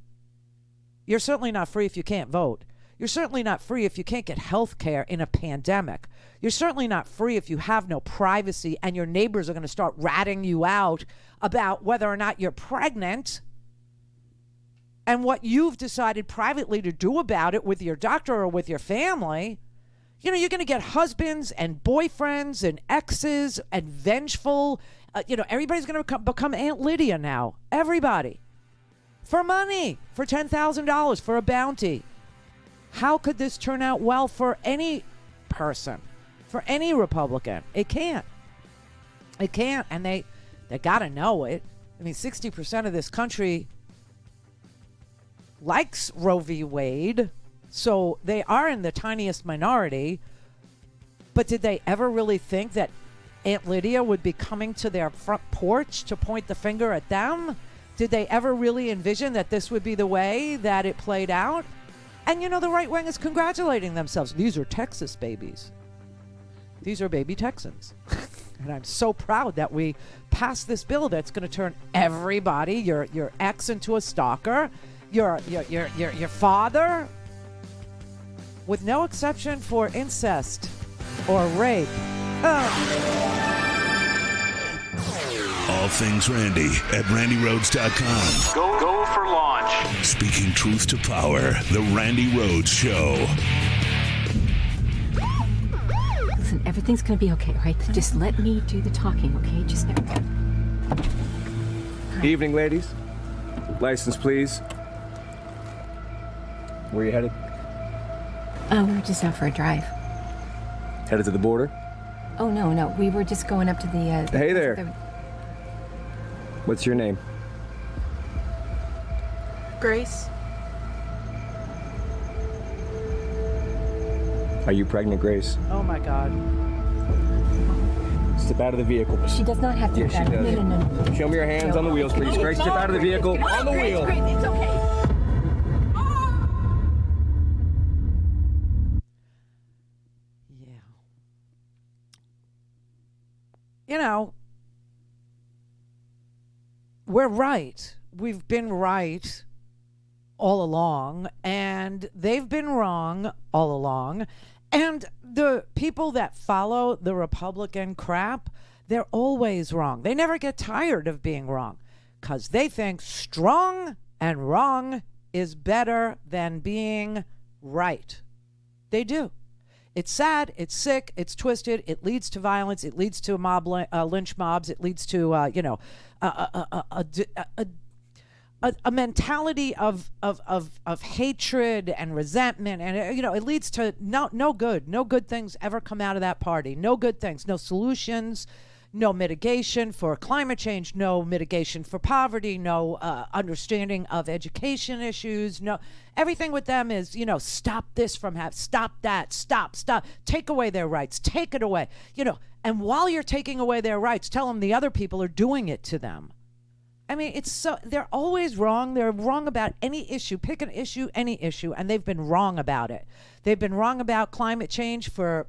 You're certainly not free if you can't vote. You're certainly not free if you can't get health care in a pandemic. You're certainly not free if you have no privacy and your neighbors are going to start ratting you out about whether or not you're pregnant and what you've decided privately to do about it with your doctor or with your family. You're going to get husbands and boyfriends and exes and vengeful. Everybody's going to become Aunt Lydia now. Everybody. For money. For $10,000. For a bounty. How could this turn out well for any person? For any Republican? It can't. It can't. And they got to know it. I mean, 60% of this country likes Roe v. Wade, so they are in the tiniest minority. But did they ever really think that Aunt Lydia would be coming to their front porch to point the finger at them? Did they ever really envision that this would be the way that it played out? And the right wing is congratulating themselves. These are Texas babies. These are baby Texans. And I'm so proud that we passed this bill that's going to turn everybody, your ex, into a stalker. Your father, with no exception for incest or rape. All things Randi at RandiRhodes.com. Go for launch. Speaking truth to power, the Randi Rhodes Show. Listen, everything's going to be okay, right? Just let me do the talking, okay? Just Evening, ladies. License, please. Where are you headed? We're just out for a drive. Headed to the border? Oh, no. We were just going up to the... Hey there. What's your name? Grace. Are you pregnant, Grace? Oh, my God. Step out of the vehicle. She does not have to. Yes, she does. No. Show me your hands on the wheels, please. Grace, step out of the vehicle. On the wheel. Grace, it's okay. We're right. We've been right all along, and they've been wrong all along. And the people that follow the Republican crap, they're always wrong. They never get tired of being wrong because they think strong and wrong is better than being right. They do. It's sad, it's sick, it's twisted, it leads to violence, it leads to lynch mobs, it leads to, a mentality of hatred and resentment, and it leads to no good things ever come out of that party. No good things, no solutions, no mitigation for climate change, no mitigation for poverty, no understanding of education issues. No, everything with them is, stop this from happening, stop that, stop, take away their rights, take it away, and while you're taking away their rights, tell them the other people are doing it to them. I mean, they're always wrong. They're wrong about any issue. Pick an issue, any issue, and they've been wrong about it. They've been wrong about climate change for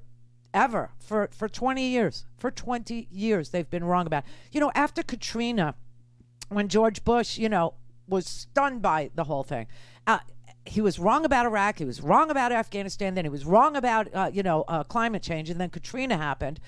20 years. For 20 years, they've been wrong about it. After Katrina, when George Bush, was stunned by the whole thing, he was wrong about Iraq, he was wrong about Afghanistan, then he was wrong about, climate change, and then Katrina happened.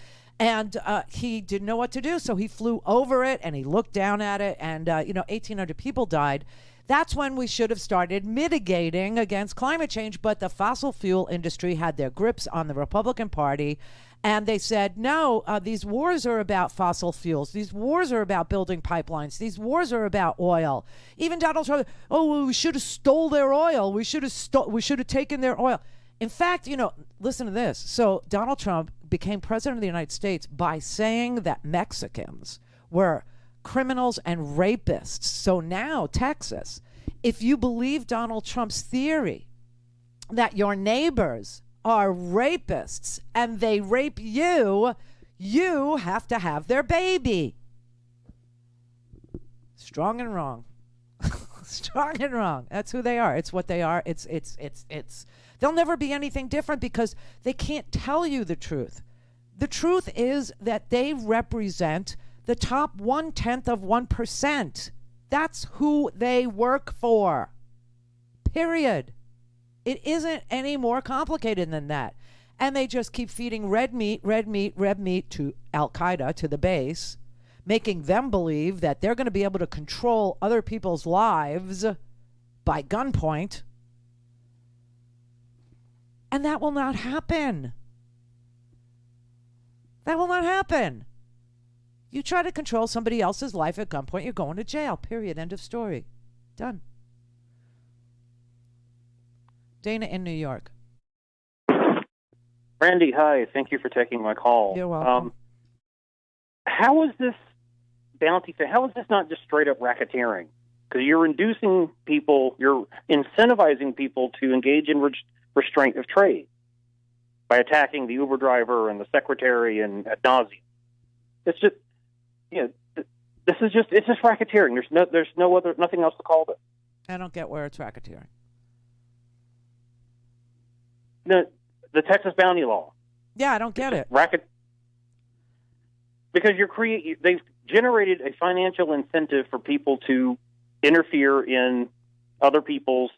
And he didn't know what to do, so he flew over it, and he looked down at it, and, 1,800 people died. That's when we should have started mitigating against climate change, but the fossil fuel industry had their grips on the Republican Party, and they said, no, these wars are about fossil fuels. These wars are about building pipelines. These wars are about oil. Even Donald Trump, well, we should have stole their oil. We should have taken their oil. In fact, listen to this. So Donald Trump became president of the United States by saying that Mexicans were criminals and rapists. So now, Texas, if you believe Donald Trump's theory that your neighbors are rapists and they rape you, you have to have their baby. Strong and wrong. Strong and wrong. That's who they are. It's what they are. It's they'll never be anything different because they can't tell you the truth. The truth is that they represent the top 0.1%. That's who they work for. Period. It isn't any more complicated than that. And they just keep feeding red meat to Al-Qaeda, to the base, making them believe that they're going to be able to control other people's lives by gunpoint. And that will not happen. That will not happen. You try to control somebody else's life at gunpoint, you're going to jail. Period. End of story. Done. Dana in New York. Randi, hi. Thank you for taking my call. You're welcome. How is this bounty thing? How is this not just straight up racketeering? Because you're inducing people, you're incentivizing people to engage in restraint of trade by attacking the Uber driver and the secretary and ad nauseum. It's just, it's just racketeering. There's nothing else to call this. I don't get where it's racketeering. The Texas bounty law. Yeah, I don't get it. Because they've generated a financial incentive for people to interfere in other people's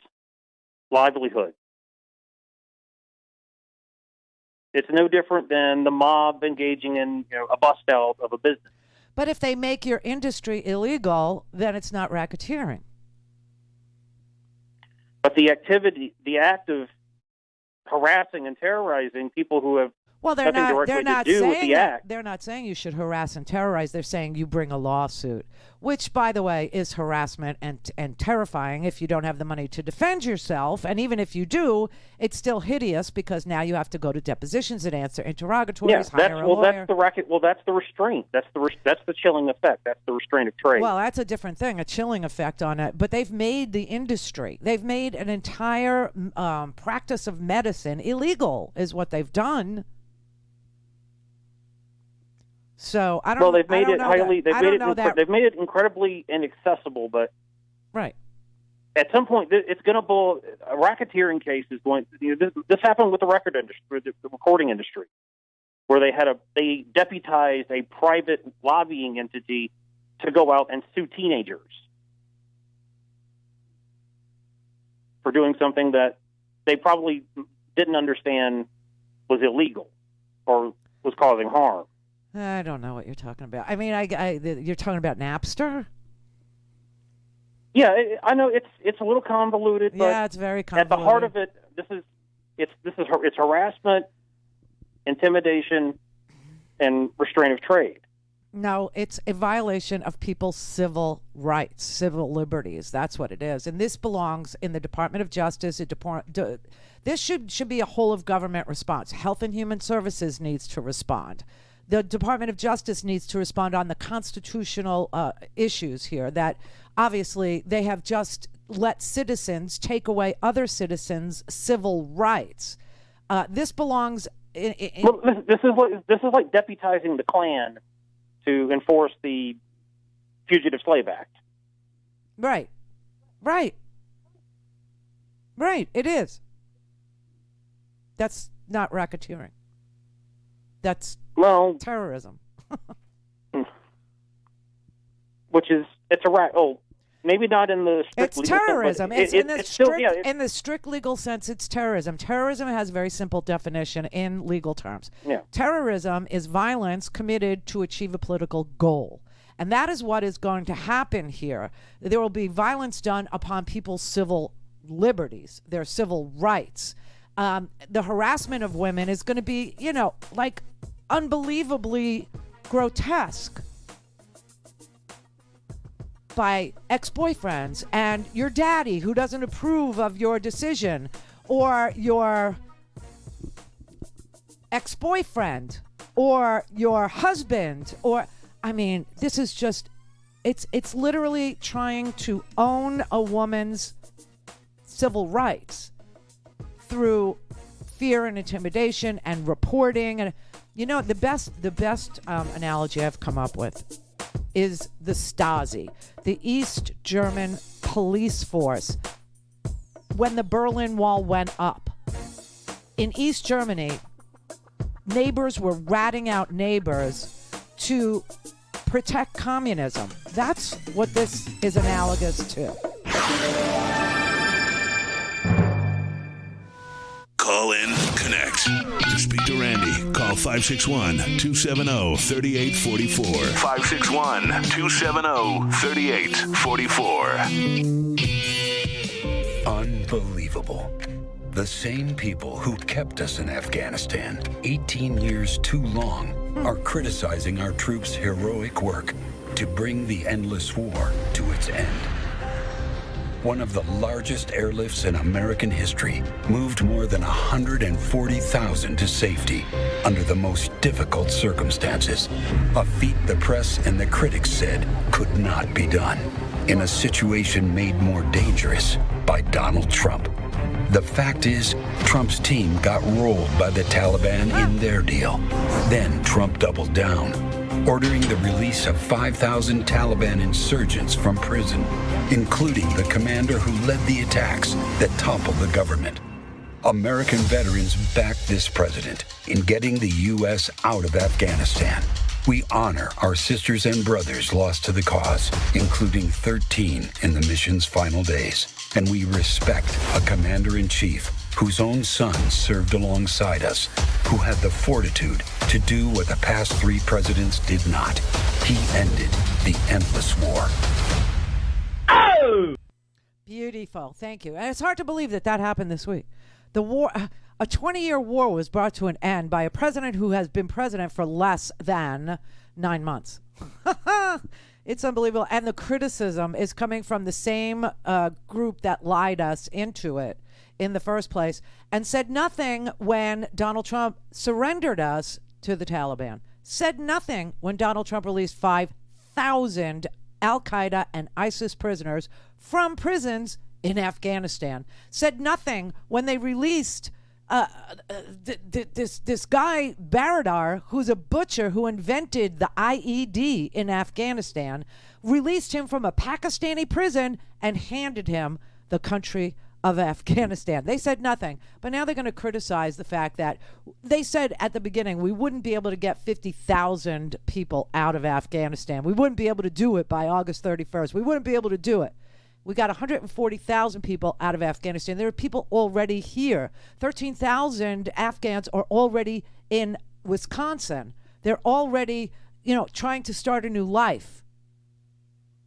livelihood. It's no different than the mob engaging in a bust out of a business. But if they make your industry illegal, then it's not racketeering. But the act of harassing and terrorizing people who have nothing directly to do with the act. They're not saying you should harass and terrorize. They're saying you bring a lawsuit, which, by the way, is harassment and terrifying if you don't have the money to defend yourself. And even if you do, it's still hideous because now you have to go to depositions and answer interrogatories, hire a lawyer. That's the racket. Well, that's the restraint. That's the chilling effect. That's the restraint of trade. Well, that's a different thing, a chilling effect on it. But they've made the industry, they've made an entire practice of medicine illegal, is what they've done. So I don't. Well, they've made it highly. They've made it incredibly inaccessible. But right at some point, it's going to blow. A racketeering case is going. This happened with the record industry, the recording industry, where they deputized a private lobbying entity to go out and sue teenagers for doing something that they probably didn't understand was illegal or was causing harm. I don't know what you're talking about. I mean, you're talking about Napster? Yeah, I know it's a little convoluted. But yeah, it's very convoluted. At the heart of it, it's harassment, intimidation, and restraint of trade. No, it's a violation of people's civil rights, civil liberties. That's what it is. And this belongs in the Department of Justice. This should be a whole of government response. Health and Human Services needs to respond. the Department of Justice needs to respond on the constitutional issues here, that obviously they have just let citizens take away other citizens' civil rights. This belongs well, this is like deputizing the Klan to enforce the Fugitive Slave Act. Right. It is. That's not racketeering. That's terrorism. Which is, it's maybe not in the strict it's legal terrorism. Sense, In the strict legal sense, it's terrorism. Terrorism has a very simple definition in legal terms. Yeah. Terrorism is violence committed to achieve a political goal. And that is what is going to happen here. There will be violence done upon people's civil liberties, their civil rights. The harassment of women is going to be, like unbelievably grotesque by ex-boyfriends and your daddy who doesn't approve of your decision, or your ex-boyfriend or your husband, or this is just, it's literally trying to own a woman's civil rights through fear and intimidation and reporting. And the best analogy I've come up with is the Stasi, the East German police force. When the Berlin Wall went up in East Germany, neighbors were ratting out neighbors to protect communism. That's what this is analogous to. Call in, connect. To speak to Randi, call 561-270-3844. 561-270-3844. Unbelievable. The same people who kept us in Afghanistan 18 years too long are criticizing our troops' heroic work to bring the endless war to its end. One of the largest airlifts in American history moved more than 140,000 to safety under the most difficult circumstances. A feat the press and the critics said could not be done in a situation made more dangerous by Donald Trump. The fact is, Trump's team got rolled by the Taliban in their deal. Then Trump doubled down, ordering the release of 5,000 Taliban insurgents from prison, including the commander who led the attacks that toppled the government. American veterans backed this president in getting the U.S. out of Afghanistan. We honor our sisters and brothers lost to the cause, including 13 in the mission's final days. And we respect a commander-in-chief whose own son served alongside us, who had the fortitude to do what the past 3 presidents did not. He ended the endless war. Oh! Beautiful. Thank you. And it's hard to believe that happened this week. The war, a 20-year war was brought to an end by a president who has been president for less than 9 months. It's unbelievable. And the criticism is coming from the same group that lied us into it in the first place and said nothing when Donald Trump surrendered us to the Taliban. Said nothing when Donald Trump released 5,000 Al-Qaeda and ISIS prisoners from prisons in Afghanistan. Said nothing when they released this guy Baradar, who's a butcher who invented the IED in Afghanistan, released him from a Pakistani prison and handed him the country of Afghanistan. They said nothing, but now they're going to criticize the fact that they said at the beginning we wouldn't be able to get 50,000 people out of Afghanistan. We wouldn't be able to do it by August 31st. We wouldn't be able to do it. We got 140,000 people out of Afghanistan. There are people already here. 13,000 Afghans are already in Wisconsin. They're already, trying to start a new life.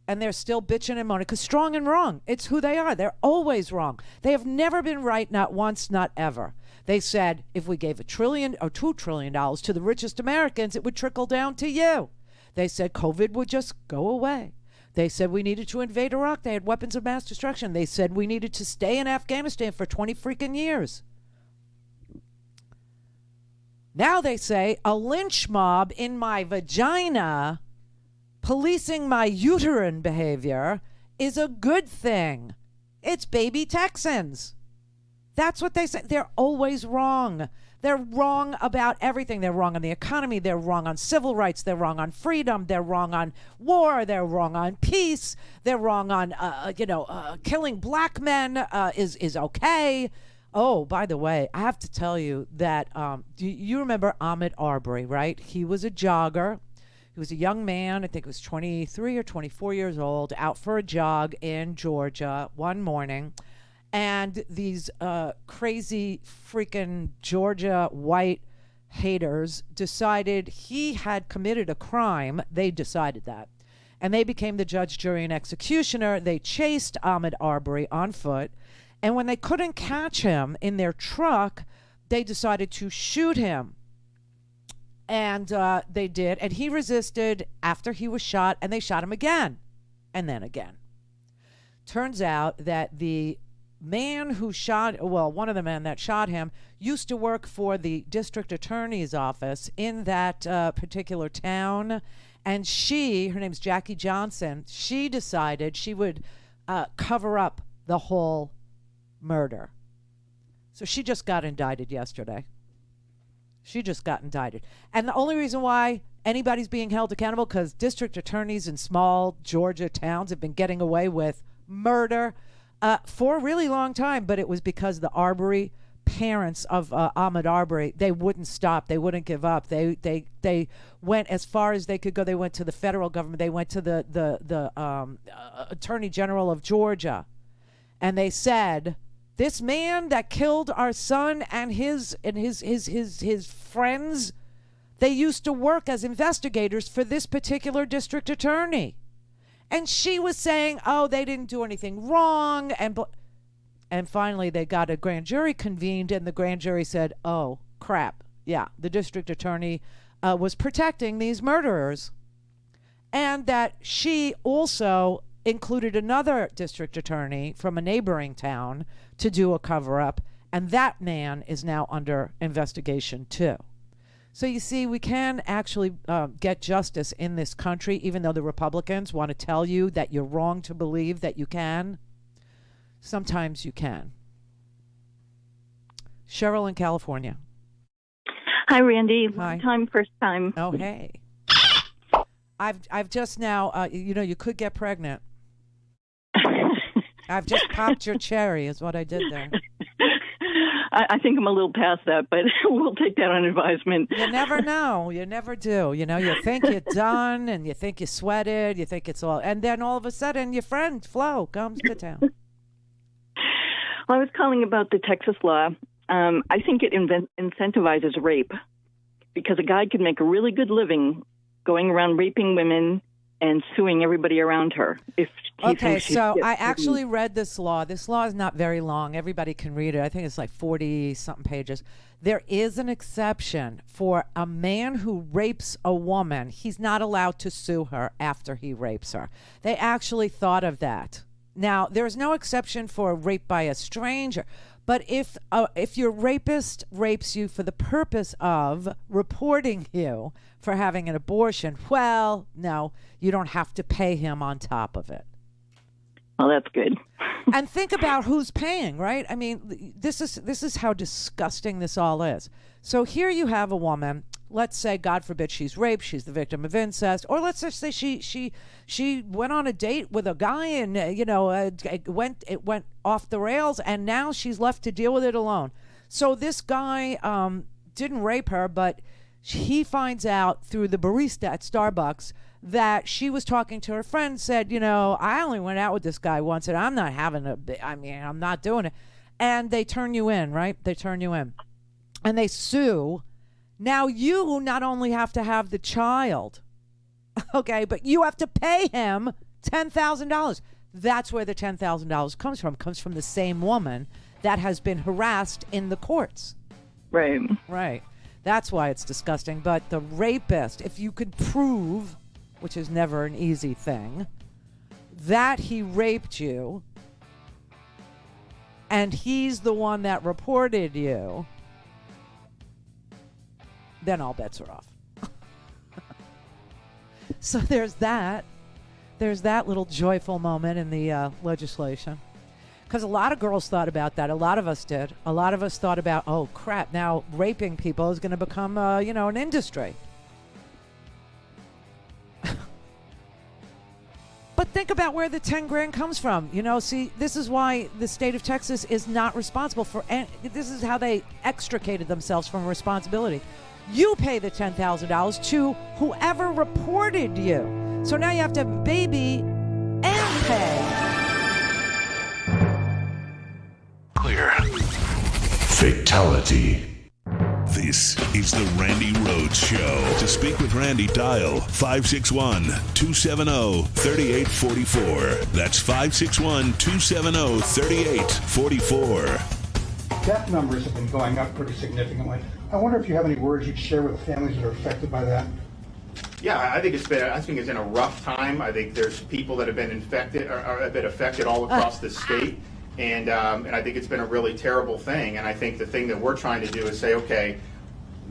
And they're still bitching and moaning because strong and wrong. It's who they are. They're always wrong. They have never been right, not once, not ever. They said if we gave $1 trillion or $2 trillion to the richest Americans, it would trickle down to you. They said COVID would just go away. They said we needed to invade Iraq. They had weapons of mass destruction. They said we needed to stay in Afghanistan for 20 freaking years. Now they say a lynch mob in my vagina policing my uterine behavior is a good thing. It's baby Texans. That's what they say. They're always wrong. They're wrong about everything. They're wrong on the economy. They're wrong on civil rights. They're wrong on freedom. They're wrong on war. They're wrong on peace. They're wrong on, killing black men is okay. Oh, by the way, I have to tell you that do you remember Ahmaud Arbery, right? He was a jogger. He was a young man. I think he was 23 or 24 years old, out for a jog in Georgia one morning. And these crazy freaking Georgia white haters decided he had committed a crime. They decided that. And they became the judge, jury, and executioner. They chased Ahmaud Arbery on foot. And when they couldn't catch him in their truck, they decided to shoot him. And they did. And he resisted after he was shot. And they shot him again. And then again. Turns out that the man who shot, well, one of the men that shot him used to work for the district attorney's office in that particular town. And her name's Jackie Johnson, she decided she would cover up the whole murder. So she just got indicted yesterday. She just got indicted. And the only reason why anybody's being held accountable, because district attorneys in small Georgia towns have been getting away with murder for a really long time, but it was because the Arbery parents of Ahmaud Arbery, they wouldn't stop. They wouldn't give up. They went as far as they could go. They went to the federal government. They went to the Attorney General of Georgia, and they said, this man that killed our son and his friends, they used to work as investigators for this particular district attorney. And she was saying, oh, they didn't do anything wrong. And finally, they got a grand jury convened, and the grand jury said, oh, crap. Yeah, the district attorney was protecting these murderers. And that she also included another district attorney from a neighboring town to do a cover-up. And that man is now under investigation, too. So you see, we can actually get justice in this country, even though the Republicans want to tell you that you're wrong to believe that you can. Sometimes you can. Cheryl in California. Hi, Randy. Hi. Long time, first time. Oh, hey. I've just now, you could get pregnant. I've just popped your cherry is what I did there. I think I'm a little past that, but we'll take that on advisement. You never know. You never do. You think you're done, and you think you sweated, you think it's all, and then all of a sudden your friend Flo comes to town. Well, I was calling about the Texas law. I think it incentivizes rape because a guy could make a really good living going around raping women and suing everybody around her. Okay, so I actually read this law. This law is not very long. Everybody can read it. I think it's like 40-something pages. There is an exception for a man who rapes a woman. He's not allowed to sue her after he rapes her. They actually thought of that. Now, there's no exception for rape by a stranger. But if your rapist rapes you for the purpose of reporting you for having an abortion, well, no, you don't have to pay him on top of it. Well, that's good. And think about who's paying, right? I mean, this is how disgusting this all is. So here you have a woman. Let's say, God forbid, she's raped. She's the victim of incest, or let's just say she went on a date with a guy, and it went off the rails, and now she's left to deal with it alone. So this guy didn't rape her, but he finds out through the barista at Starbucks that she was talking to her friend, said, I only went out with this guy once, and I'm not doing it. And they turn you in, right? They turn you in. And they sue. Now you not only have to have the child, okay, but you have to pay him $10,000. That's where the $10,000 comes from. Comes from the same woman that has been harassed in the courts. Right. Right. That's why it's disgusting. But the rapist, if you could prove, which is never an easy thing, that he raped you, and he's the one that reported you, then all bets are off. So there's that. There's that little joyful moment in the legislation. Because a lot of girls thought about that. A lot of us did. A lot of us thought about, oh, crap, now raping people is going to become, an industry. But think about where the 10 grand comes from. See, this is why the state of Texas is not responsible for this is how they extricated themselves from responsibility. You pay the $10,000 to whoever reported you. So now you have to baby and pay. Clear. Fatality. This is the Randi Rhodes Show. To speak with Randi, dial 561-270-3844. That's 561-270-3844. Death numbers have been going up pretty significantly. I wonder if you have any words you'd share with the families that are affected by that. Yeah, I think it's been a rough time. I think there's people that have been infected or have been affected all across the state. And I think it's been a really terrible thing. And I think the thing that we're trying to do is say, okay,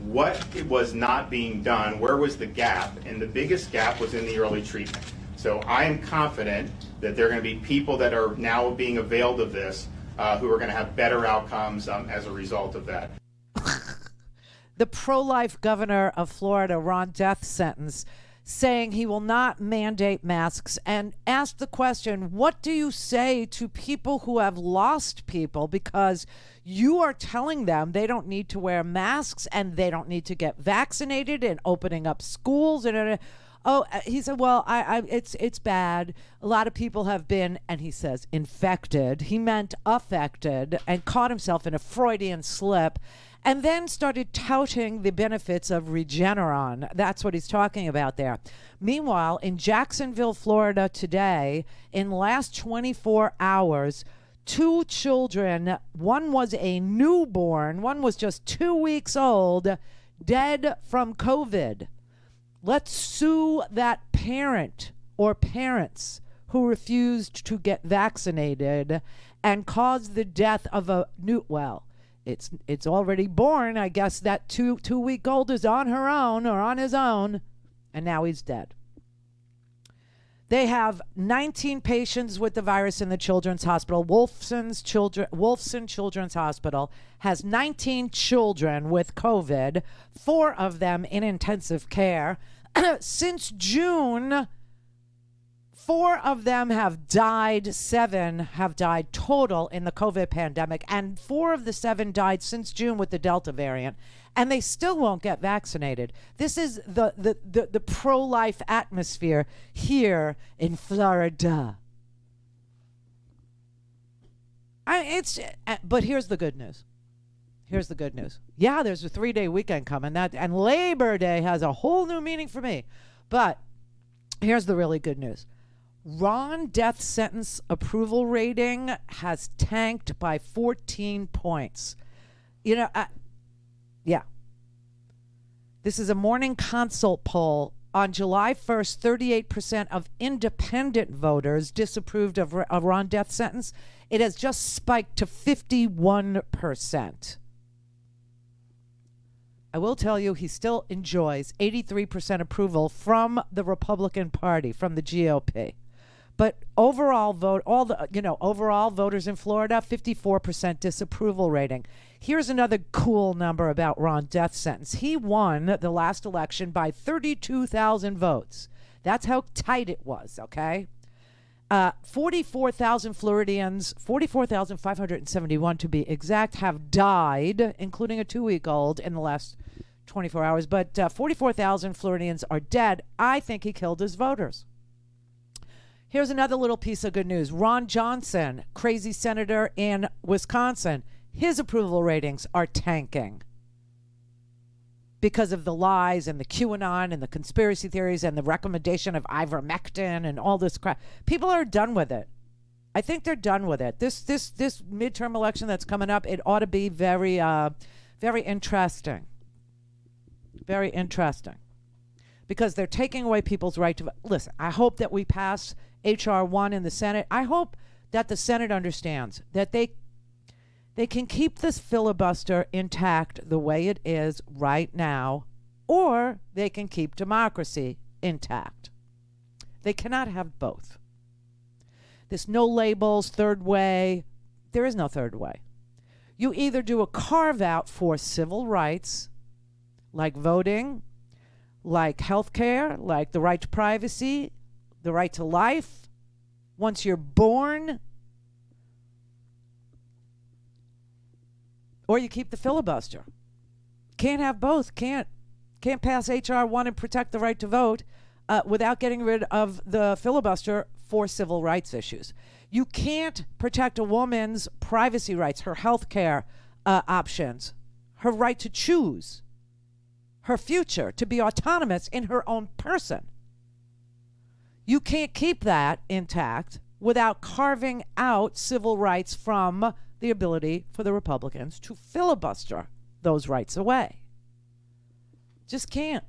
what was not being done? Where was the gap? And the biggest gap was in the early treatment. So I am confident that there are going to be people that are now being availed of this who are going to have better outcomes as a result of that. The pro-life governor of Florida, Ron DeSantis, saying he will not mandate masks, and asked the question, what do you say to people who have lost people because you are telling them they don't need to wear masks and they don't need to get vaccinated, and opening up schools and he said, well, it's bad. A lot of people have been, and he says infected. He meant affected, and caught himself in a Freudian slip. And then started touting the benefits of Regeneron. That's what he's talking about there. Meanwhile, in Jacksonville, Florida today, in the last 24 hours, 2 children, one was a newborn, one was just 2 weeks old, dead from COVID. Let's sue that parent or parents who refused to get vaccinated and caused the death of a it's already born. I guess that 2-week-old is on her own or on his own, and now he's dead. They have 19 patients with the virus in the Children's Hospital. Wolfson Children's Hospital has 19 children with COVID, 4 of them in intensive care. Since June, 4 of them have died. 7 have died total in the COVID pandemic, and 4 of the 7 died since June with the Delta variant, and they still won't get vaccinated. This is the pro-life atmosphere here in Florida. But here's the good news. Here's the good news. Yeah, there's a 3-day weekend coming, and Labor Day has a whole new meaning for me. But here's the really good news. Ron death sentence approval rating has tanked by 14 points. Yeah. This is a Morning Consult poll. On July 1st, 38% of independent voters disapproved of a Ron death sentence. It has just spiked to 51%. I will tell you, he still enjoys 83% approval from the Republican Party, from the GOP. But overall overall voters in Florida, 54% disapproval rating. Here's another cool number about Ron death sentence. He won the last election by 32,000 votes. That's how tight it was, okay? 44,000 Floridians, 44,571 to be exact, have died, including a 2-week-old in the last 24 hours. But 44,000 Floridians are dead. I think he killed his voters. Here's another little piece of good news. Ron Johnson, crazy senator in Wisconsin, his approval ratings are tanking because of the lies and the QAnon and the conspiracy theories and the recommendation of ivermectin and all this crap. People are done with it. I think they're done with it. This midterm election that's coming up, it ought to be very interesting. Very interesting. Because they're taking away people's right to... Listen, I hope that we pass H.R. 1 in the Senate. I hope that the Senate understands that they can keep this filibuster intact the way it is right now or they can keep democracy intact. They cannot have both. This no labels, third way, there is no third way. You either do a carve out for civil rights, like voting, like health care, like the right to privacy, the right to life, once you're born, or you keep the filibuster. Can't have both. Can't pass H.R. 1 and protect the right to vote without getting rid of the filibuster for civil rights issues. You can't protect a woman's privacy rights, her health care options, her right to choose her future, to be autonomous in her own person. You can't keep that intact without carving out civil rights from the ability for the Republicans to filibuster those rights away. Just can't.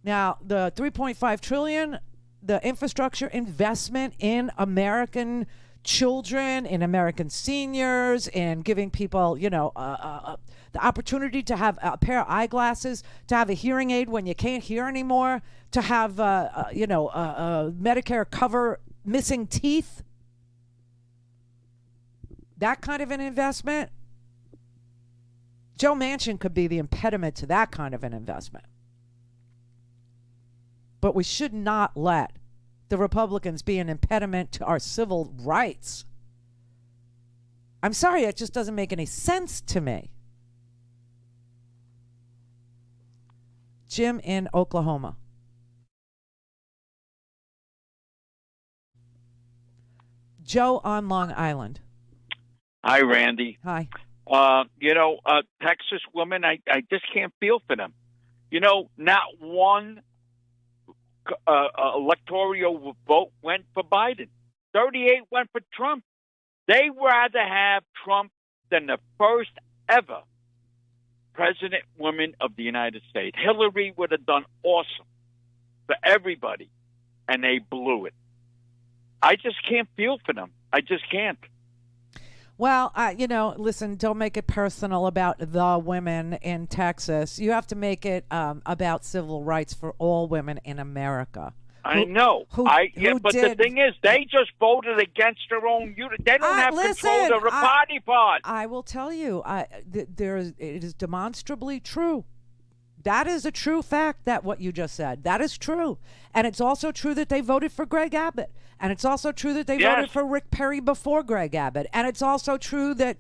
Now, the $3.5 trillion, the infrastructure investment in American children, in American seniors, in giving people, you know, the opportunity to have a pair of eyeglasses, to have a hearing aid when you can't hear anymore, to have, Medicare cover missing teeth. That kind of an investment. Joe Manchin could be the impediment to that kind of an investment. But we should not let the Republicans be an impediment to our civil rights. I'm sorry, it just doesn't make any sense to me. Jim in Oklahoma. Joe on Long Island. Hi, Randy. Hi. Texas women, I just can't feel for them. You know, not one electoral vote went for Biden. 38 went for Trump. They rather have Trump than the first ever president woman of the United States. Hillary would have done awesome for everybody, and they blew it. I just can't feel for them. I just can't. Well, listen, don't make it personal about the women in Texas. You have to make it about civil rights for all women in America. I know. But the thing is, they just voted against their own unit. They don't have control of the party part. I will tell you, it is demonstrably true. That is a true fact, that what you just said. That is true. And it's also true that they voted for Greg Abbott. And it's also true that they voted for Rick Perry before Greg Abbott. And it's also true that,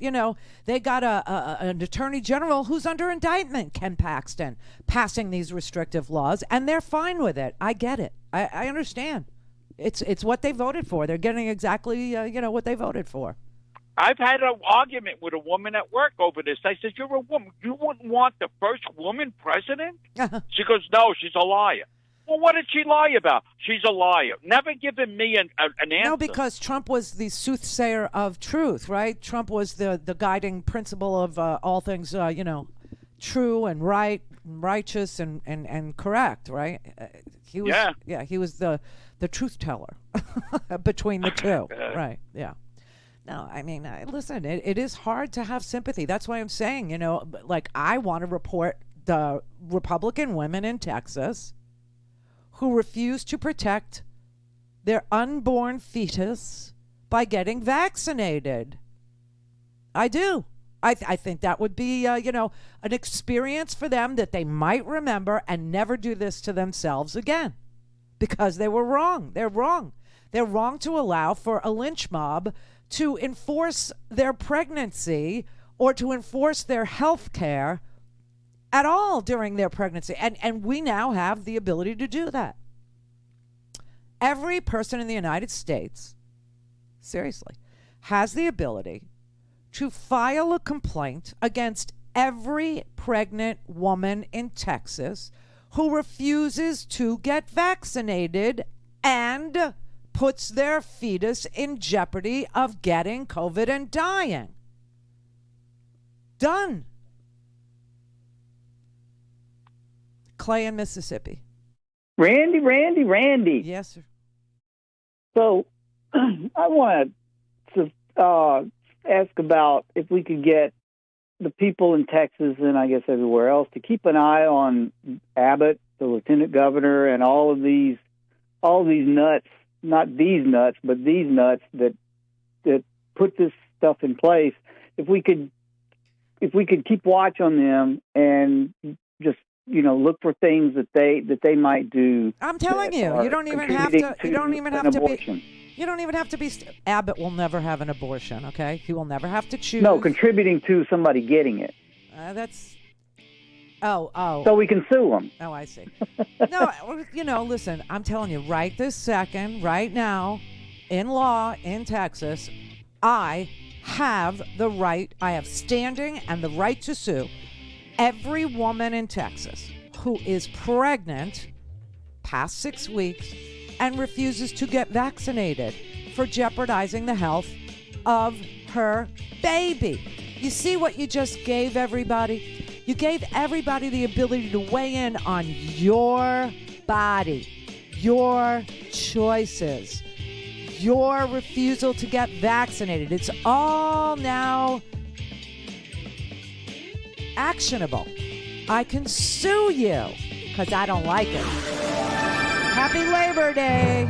they got an attorney general who's under indictment, Ken Paxton, passing these restrictive laws. And they're fine with it. I get it. I understand. It's what they voted for. They're getting exactly, what they voted for. I've had an argument with a woman at work over this. I said, "You're a woman. You wouldn't want the first woman president?" She goes, "No, she's a liar." Well, what did she lie about? She's a liar. Never given me an answer. No, because Trump was the soothsayer of truth, right? Trump was the guiding principle of all things, true and right, and righteous and correct, right? He was, he was the truth teller between the two, right? Yeah. No, I mean, listen, it is hard to have sympathy. That's why I'm saying, I want to report the Republican women in Texas who refuse to protect their unborn fetus by getting vaccinated. I do. I think that would be, an experience for them that they might remember and never do this to themselves again, because they were wrong. They're wrong. They're wrong to allow for a lynch mob to enforce their pregnancy or to enforce their health care at all during their pregnancy. And we now have the ability to do that. Every person in the United States, seriously, has the ability to file a complaint against every pregnant woman in Texas who refuses to get vaccinated and puts their fetus in jeopardy of getting COVID and dying. Done. Clay in Mississippi. Randy. Yes, sir. So I wanted to ask about if we could get the people in Texas and I guess everywhere else to keep an eye on Abbott, the lieutenant governor, and all these nuts, not these nuts, but these nuts that put this stuff in place. If we could keep watch on them and just look for things that they might do. I'm telling you, you don't even have to. You don't even have to be. You don't even have to be. Abbott will never have an abortion. Okay, he will never have to choose. No, contributing to somebody getting it. That's. Oh. So we can sue them. Oh, I see. No, listen. I'm telling you, right this second, right now, in law in Texas, I have the right. I have standing and the right to sue every woman in Texas who is pregnant past 6 weeks and refuses to get vaccinated for jeopardizing the health of her baby. You see what you just gave everybody? You gave everybody the ability to weigh in on your body, your choices, your refusal to get vaccinated. It's all now actionable. I can sue you because I don't like it. Happy Labor Day.